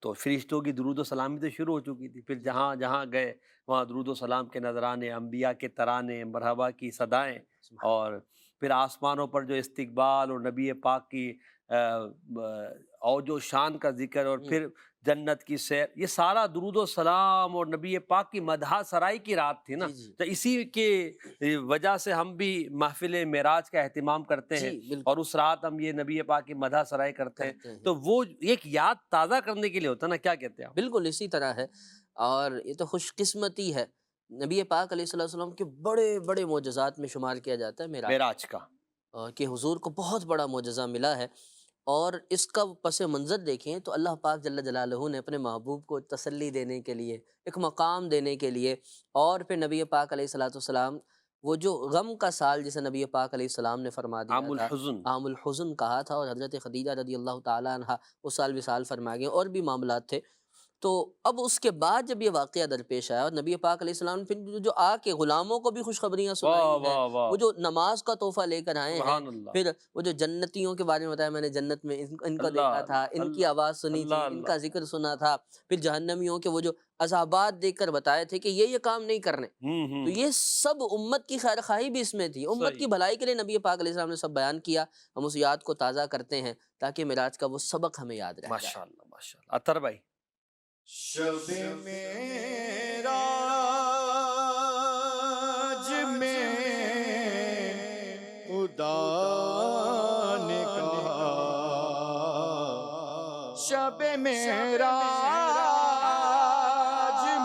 تو فرشتوں کی درود و سلامی تو شروع ہو چکی تھی. پھر جہاں جہاں گئے وہاں درود و سلام کے نذرانے، انبیاء کے ترانے، مرحبا کی صدائیں، اور پھر آسمانوں پر جو استقبال اور نبی پاک کی اوج و شان کا ذکر، اور پھر جنت کی سیر، یہ سارا درود و سلام اور نبی پاک کی مدح سرائی کی رات تھی نا. تو اسی کے وجہ سے ہم بھی محفل معراج کا اہتمام کرتے ہیں، اور اس رات ہم یہ نبی پاک کی مدح سرائی کرتے ہیں. تو وہ ایک یاد تازہ کرنے کے لیے ہوتا ہے نا، کیا کہتے ہیں آپ؟
بالکل اسی طرح ہے. اور یہ تو خوش قسمتی ہے، نبی پاک علیہ السلام کے بڑے بڑے معجزات میں شمار کیا جاتا ہے
معراج کا،
کہ حضور کو بہت بڑا معجزہ ملا ہے. اور اس کا پس منظر دیکھیں تو اللہ پاک جل جلالہ نے اپنے محبوب کو تسلی دینے کے لیے، ایک مقام دینے کے لیے، اور پھر نبی پاک علیہ السلام وہ جو غم کا سال جسے نبی پاک علیہ السلام نے فرما دیا
عام
تھا،
الحزن،
عام الحزن کہا تھا، اور حضرت خدیجہ رضی اللہ تعالیٰ عنہ اس سال وصال فرما گئے، اور بھی معاملات تھے. تو اب اس کے بعد جب یہ واقعہ درپیش آیا اور نبی پاک علیہ السلام نے پھر جو آ کے غلاموں کو بھی خوشخبریاں سنائی ہیں، وہ جو نماز کا تحفہ لے کر آئے ہیں، پھر وہ جو جنتیوں کے بارے میں بتایا، میں نے جنت میں ان کو دیکھا تھا، ان کی آواز سنی تھی، ان کا ذکر سنا تھا. پھر جہنمیوں کے وہ جو عذابات دیکھ کر بتائے تھے کہ یہ کام نہیں کرنے. تو یہ سب امت کی خیر خواہی بھی اس میں تھی، امت کی بھلائی کے لیے نبی پاک علیہ السلام نے سب بیان کیا. ہم اس یاد کو تازہ کرتے ہیں تاکہ معراج کا وہ سبق ہمیں یاد رہے.
ماشاءاللہ ماشاءاللہ. اطہر بھائی،
شب معراج میں خدا نے کہا، شب معراج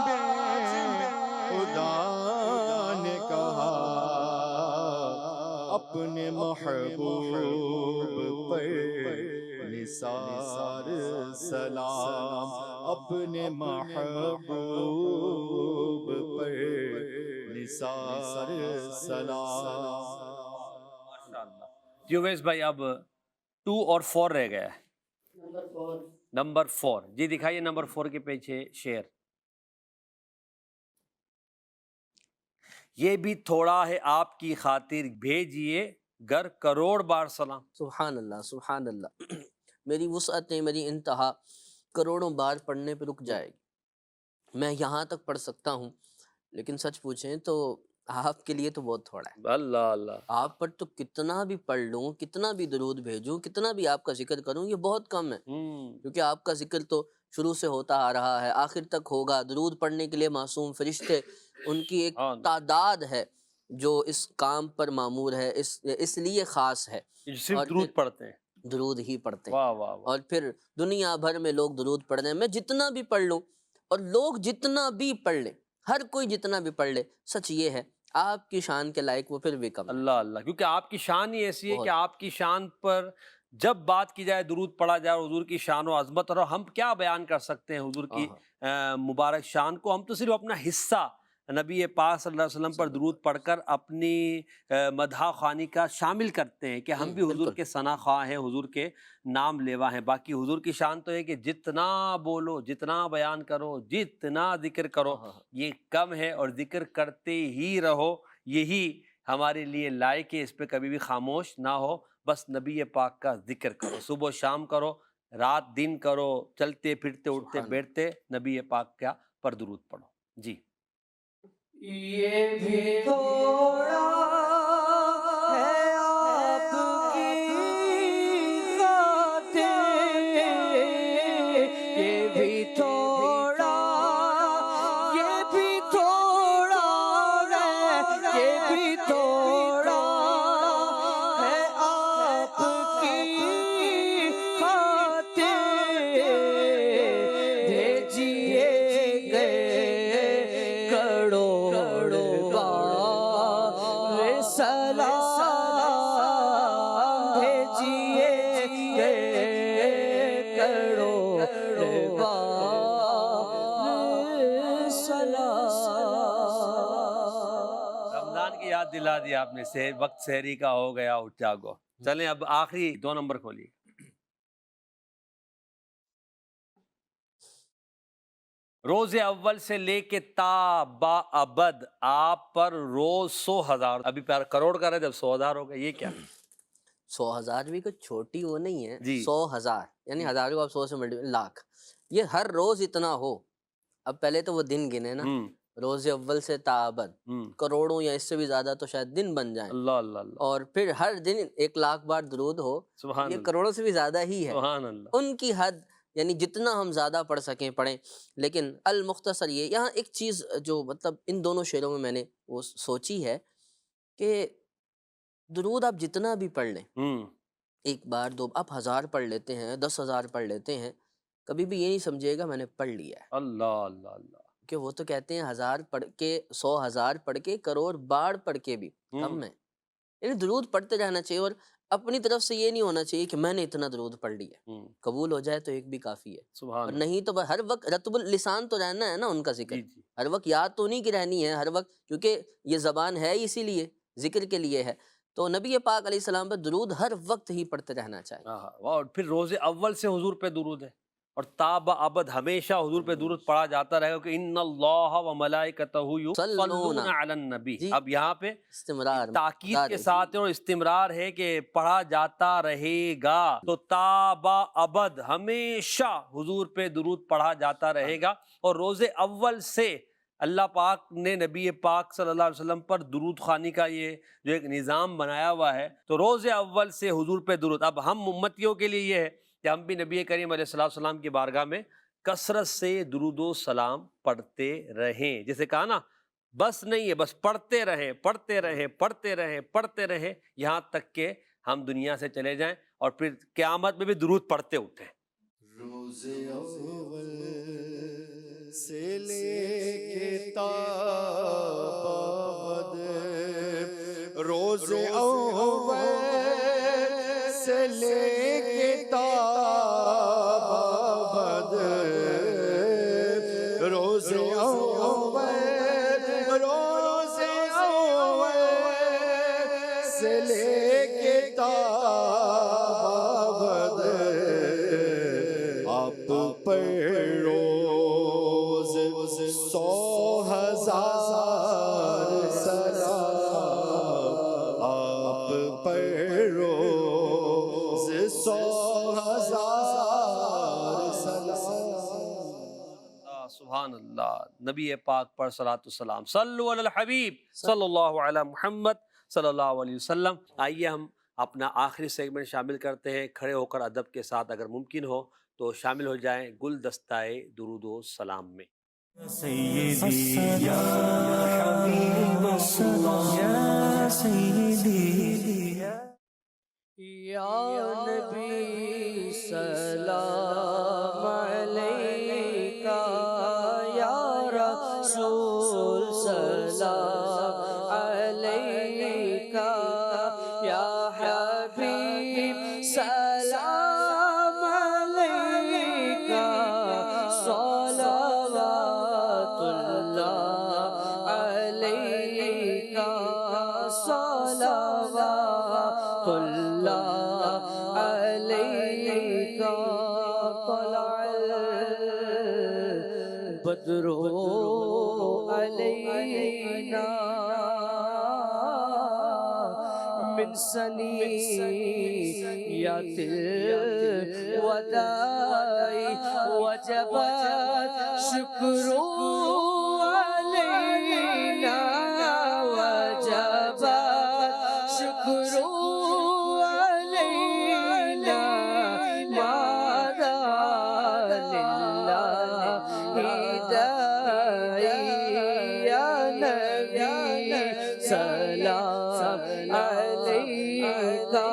میں خدا نے کہا اپنے محبوب پر نثار سلام، اپنے محبوب پر نثار سلام.
جی اویس بھائی، اب 2 اور 4 رہ گیا ہے. نمبر 4 جی دکھائیے، نمبر 4 کے پیچھے شعر. یہ بھی تھوڑا ہے آپ کی خاطر بھیجیے گر کروڑ بار سلام.
سبحان اللہ سبحان اللہ. میری وسعت نہیں، میری انتہا کروڑوں بار پڑھنے پہ رک جائے گی. میں یہاں تک پڑھ سکتا ہوں، لیکن سچ پوچھیں تو آپ کے لیے تو بہت تھوڑا ہے.
اللہ اللہ.
آپ پر تو کتنا بھی پڑھ لوں، کتنا بھی درود بھیجوں، کتنا بھی آپ کا ذکر کروں، یہ بہت کم ہے. کیونکہ آپ کا ذکر تو شروع سے ہوتا آ رہا ہے، آخر تک ہوگا. درود پڑھنے کے لیے معصوم فرشتے، ان کی ایک تعداد ہے جو اس کام پر مامور ہے، اس لیے خاص ہے.
صرف درود پڑھتے ہیں،
درود ہی پڑھتے ہیں.
واہ واہ واہ.
اور پھر دنیا بھر میں لوگ درود پڑھ رہے ہیں. میں جتنا بھی پڑھ لوں اور لوگ جتنا بھی پڑھ لیں، ہر کوئی جتنا بھی پڑھ لے، سچ یہ ہے آپ کی شان کے لائق وہ پھر بھی کم.
اللہ اللہ. کیونکہ آپ کی شان ہی ایسی ہے کہ آپ کی شان پر جب بات کی جائے، درود پڑھا جائے، حضور کی شان و عظمت، اور ہم کیا بیان کر سکتے ہیں حضور کی مبارک شان کو. ہم تو صرف اپنا حصہ نبی پاک صلی اللہ علیہ وسلم پر درود پڑھ کر اپنی مدح خوانی کا شامل کرتے ہیں کہ ہم بھی حضور کے ثنا خواہ ہیں، حضور کے نام لیوا ہیں. باقی حضور کی شان تو ہے کہ جتنا بولو، جتنا بیان کرو، جتنا ذکر کرو، یہ کم ہے، اور ذکر کرتے ہی رہو. یہی ہمارے لیے لائق ہے، اس پہ کبھی بھی خاموش نہ ہو. بس نبی پاک کا ذکر کرو، صبح و شام کرو، رات دن کرو، چلتے پھرتے اٹھتے بیٹھتے نبی پاک کا پر درود پڑھو. جی.
یہ بھی تھوڑا ہے آپ کی
یاد دلا دیا آپ نے، وقت سحری کا ہو گیا، اٹھ جاگو۔ چلیں اب آخری 2 نمبر کھولیے۔ روز اول سے لے کے تا با ابد آپ پر روز 100,000، ابھی پیار کروڑ کا رہے جب 100,000 ہو گئے، یہ کیا؟
100,000 بھی کوئی چھوٹی وہ نہیں ہے،
جی
100,000 یعنی ہزار کو آپ 100 سے لاکھ، یہ ہر روز اتنا ہو۔ اب پہلے تو وہ دن گنے نا، روز اول سے تا ابد، کروڑوں یا اس سے بھی زیادہ تو شاید دن بن جائیں،
اللہ اللہ اللہ،
اور پھر ہر دن 1,00,000 بار درود ہو،
سبحان
یہ
اللہ،
کروڑوں سے بھی زیادہ ہی ہے۔
سبحان اللہ۔
ان کی حد یعنی جتنا ہم زیادہ پڑھ سکیں پڑھیں، لیکن المختصر یہ یہاں ایک چیز جو مطلب ان دونوں شعروں میں نے وہ سوچی ہے کہ درود آپ جتنا بھی پڑھ لیں، ایک بار دو آپ 1000 پڑھ لیتے ہیں، 10,000 پڑھ لیتے ہیں، کبھی بھی یہ نہیں سمجھے گا میں نے پڑھ لیا ہے،
اللہ اللہ اللہ،
کہ وہ تو کہتے ہیں 1000 پڑھ کے 100,000 پڑھ کے کروڑ بار پڑھ کے بھی کم ہے، یعنی درود پڑھتے رہنا چاہیے، اور اپنی طرف سے یہ نہیں ہونا چاہیے کہ میں نے اتنا درود پڑھ لیا، قبول ہو جائے تو ایک بھی کافی ہے،
سبحان
اور
اللہ،
نہیں تو ہر وقت رتب اللسان تو رہنا ہے نا ان کا ذکر،
جی جی،
ہر وقت یاد تو نہیں کی رہنی ہے ہر وقت، کیونکہ یہ زبان ہے اسی لیے ذکر کے لیے ہے، تو نبی پاک علیہ السلام پر درود ہر وقت ہی پڑھتے رہنا چاہیے۔
اور پھر روز اول سے حضور پہ درود ہے، اور تا با ابد ہمیشہ حضور پہ درود پڑھا جاتا رہے گا، کہ ان اللہ و ملائکتہ یصلون علی النبی،
جی
اب یہاں پہ
استمرار
تاکید کے ساتھ اور استمرار ہے کہ پڑھا جاتا رہے گا، تو تا با ابد ہمیشہ حضور پہ درود پڑھا جاتا رہے گا، اور روز اول سے اللہ پاک نے نبی پاک صلی اللہ علیہ وسلم پر درود خوانی کا یہ جو ایک نظام بنایا ہوا ہے، تو روز اول سے حضور پہ درود۔ اب ہم امتیوں کے لیے یہ ہے کہ ہم بھی نبی کریم علیہ الصلوۃ والسلام کی بارگاہ میں کثرت سے درود و سلام پڑھتے رہیں، جیسے کہا نا، بس نہیں ہے، بس پڑھتے رہیں پڑھتے رہیں پڑھتے رہیں پڑھتے رہیں، یہاں تک کہ ہم دنیا سے چلے جائیں، اور پھر قیامت میں بھی درود پڑھتے اٹھیں۔
روز اول سے لے کے تا ابد، روز اول سے لے کے تا ابد، روز اول سے لے کے تا ابد، آپ پر روز 100,000 سلام، آپ پر روز 100,000 سلام۔
سبحان اللہ، نبی پاک پر صلاۃ السلام، صلو علی الحبیب صلی اللہ علی محمد صلی اللہ علیہ وسلم۔ آئیے ہم اپنا آخری سیگمنٹ شامل کرتے ہیں، کھڑے ہو کر ادب کے ساتھ اگر ممکن ہو تو شامل ہو جائیں گلدستہ درود و سلام میں۔
سیدی یا حبیب اللہ یا سیدی
یا نبی سلام علیکہ، یا رسول سلام علیکہ، یا حبیب سلام علیکہ، صلوات اللہ علیکہ، صلوات اللہ علیکہ، طلع البدر علینا من ثنیات الوداع، وجب شکر علینا، وجب شکر علینا، ماذا للہ داعی، یا نبی سلام علیکہ،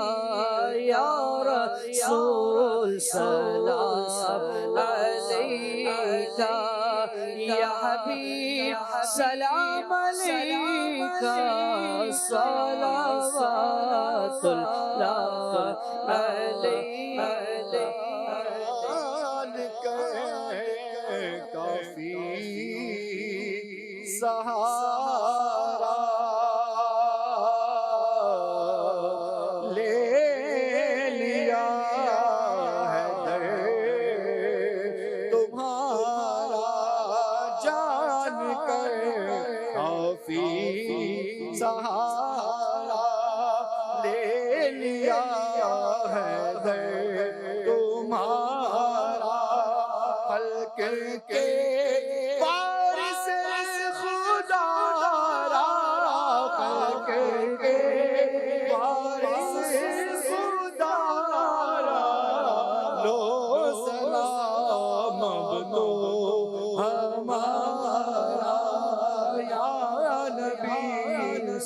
یا رسول سلام علیکہ، یا حبیب سلام علیکہ، صلوات اللہ علیکہ۔
کافی سہارا سہارا لے لیا ہے در تمہارا خلق کے وارث خدا را خلق کے وارث خدا را لو سلام ابدو ہمارا یا نبی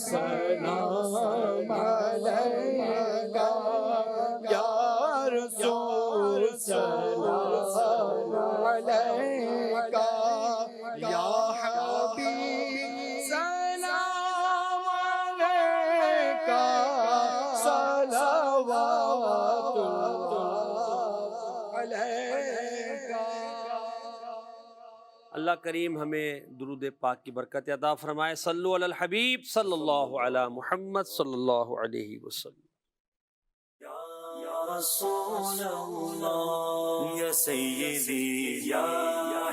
سلام علیکہ یا رسول سلام علیکہ یا حبیب سلام علیکہ صلوات اللہ علیکہ۔
اللہ کریم ہمیں درود پاک کی برکت عطا فرمائے۔ صلو علی الحبیب صلی اللہ علی محمد صلی اللہ علیہ وسلم۔
یا رسول اللہ یا سیدی یا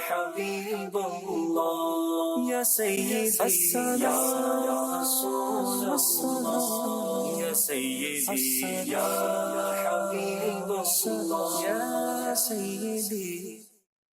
حبیب اللہ یا سیدی یا رسول اللہ یا سیدی یا حبیب اللہ یا سیدی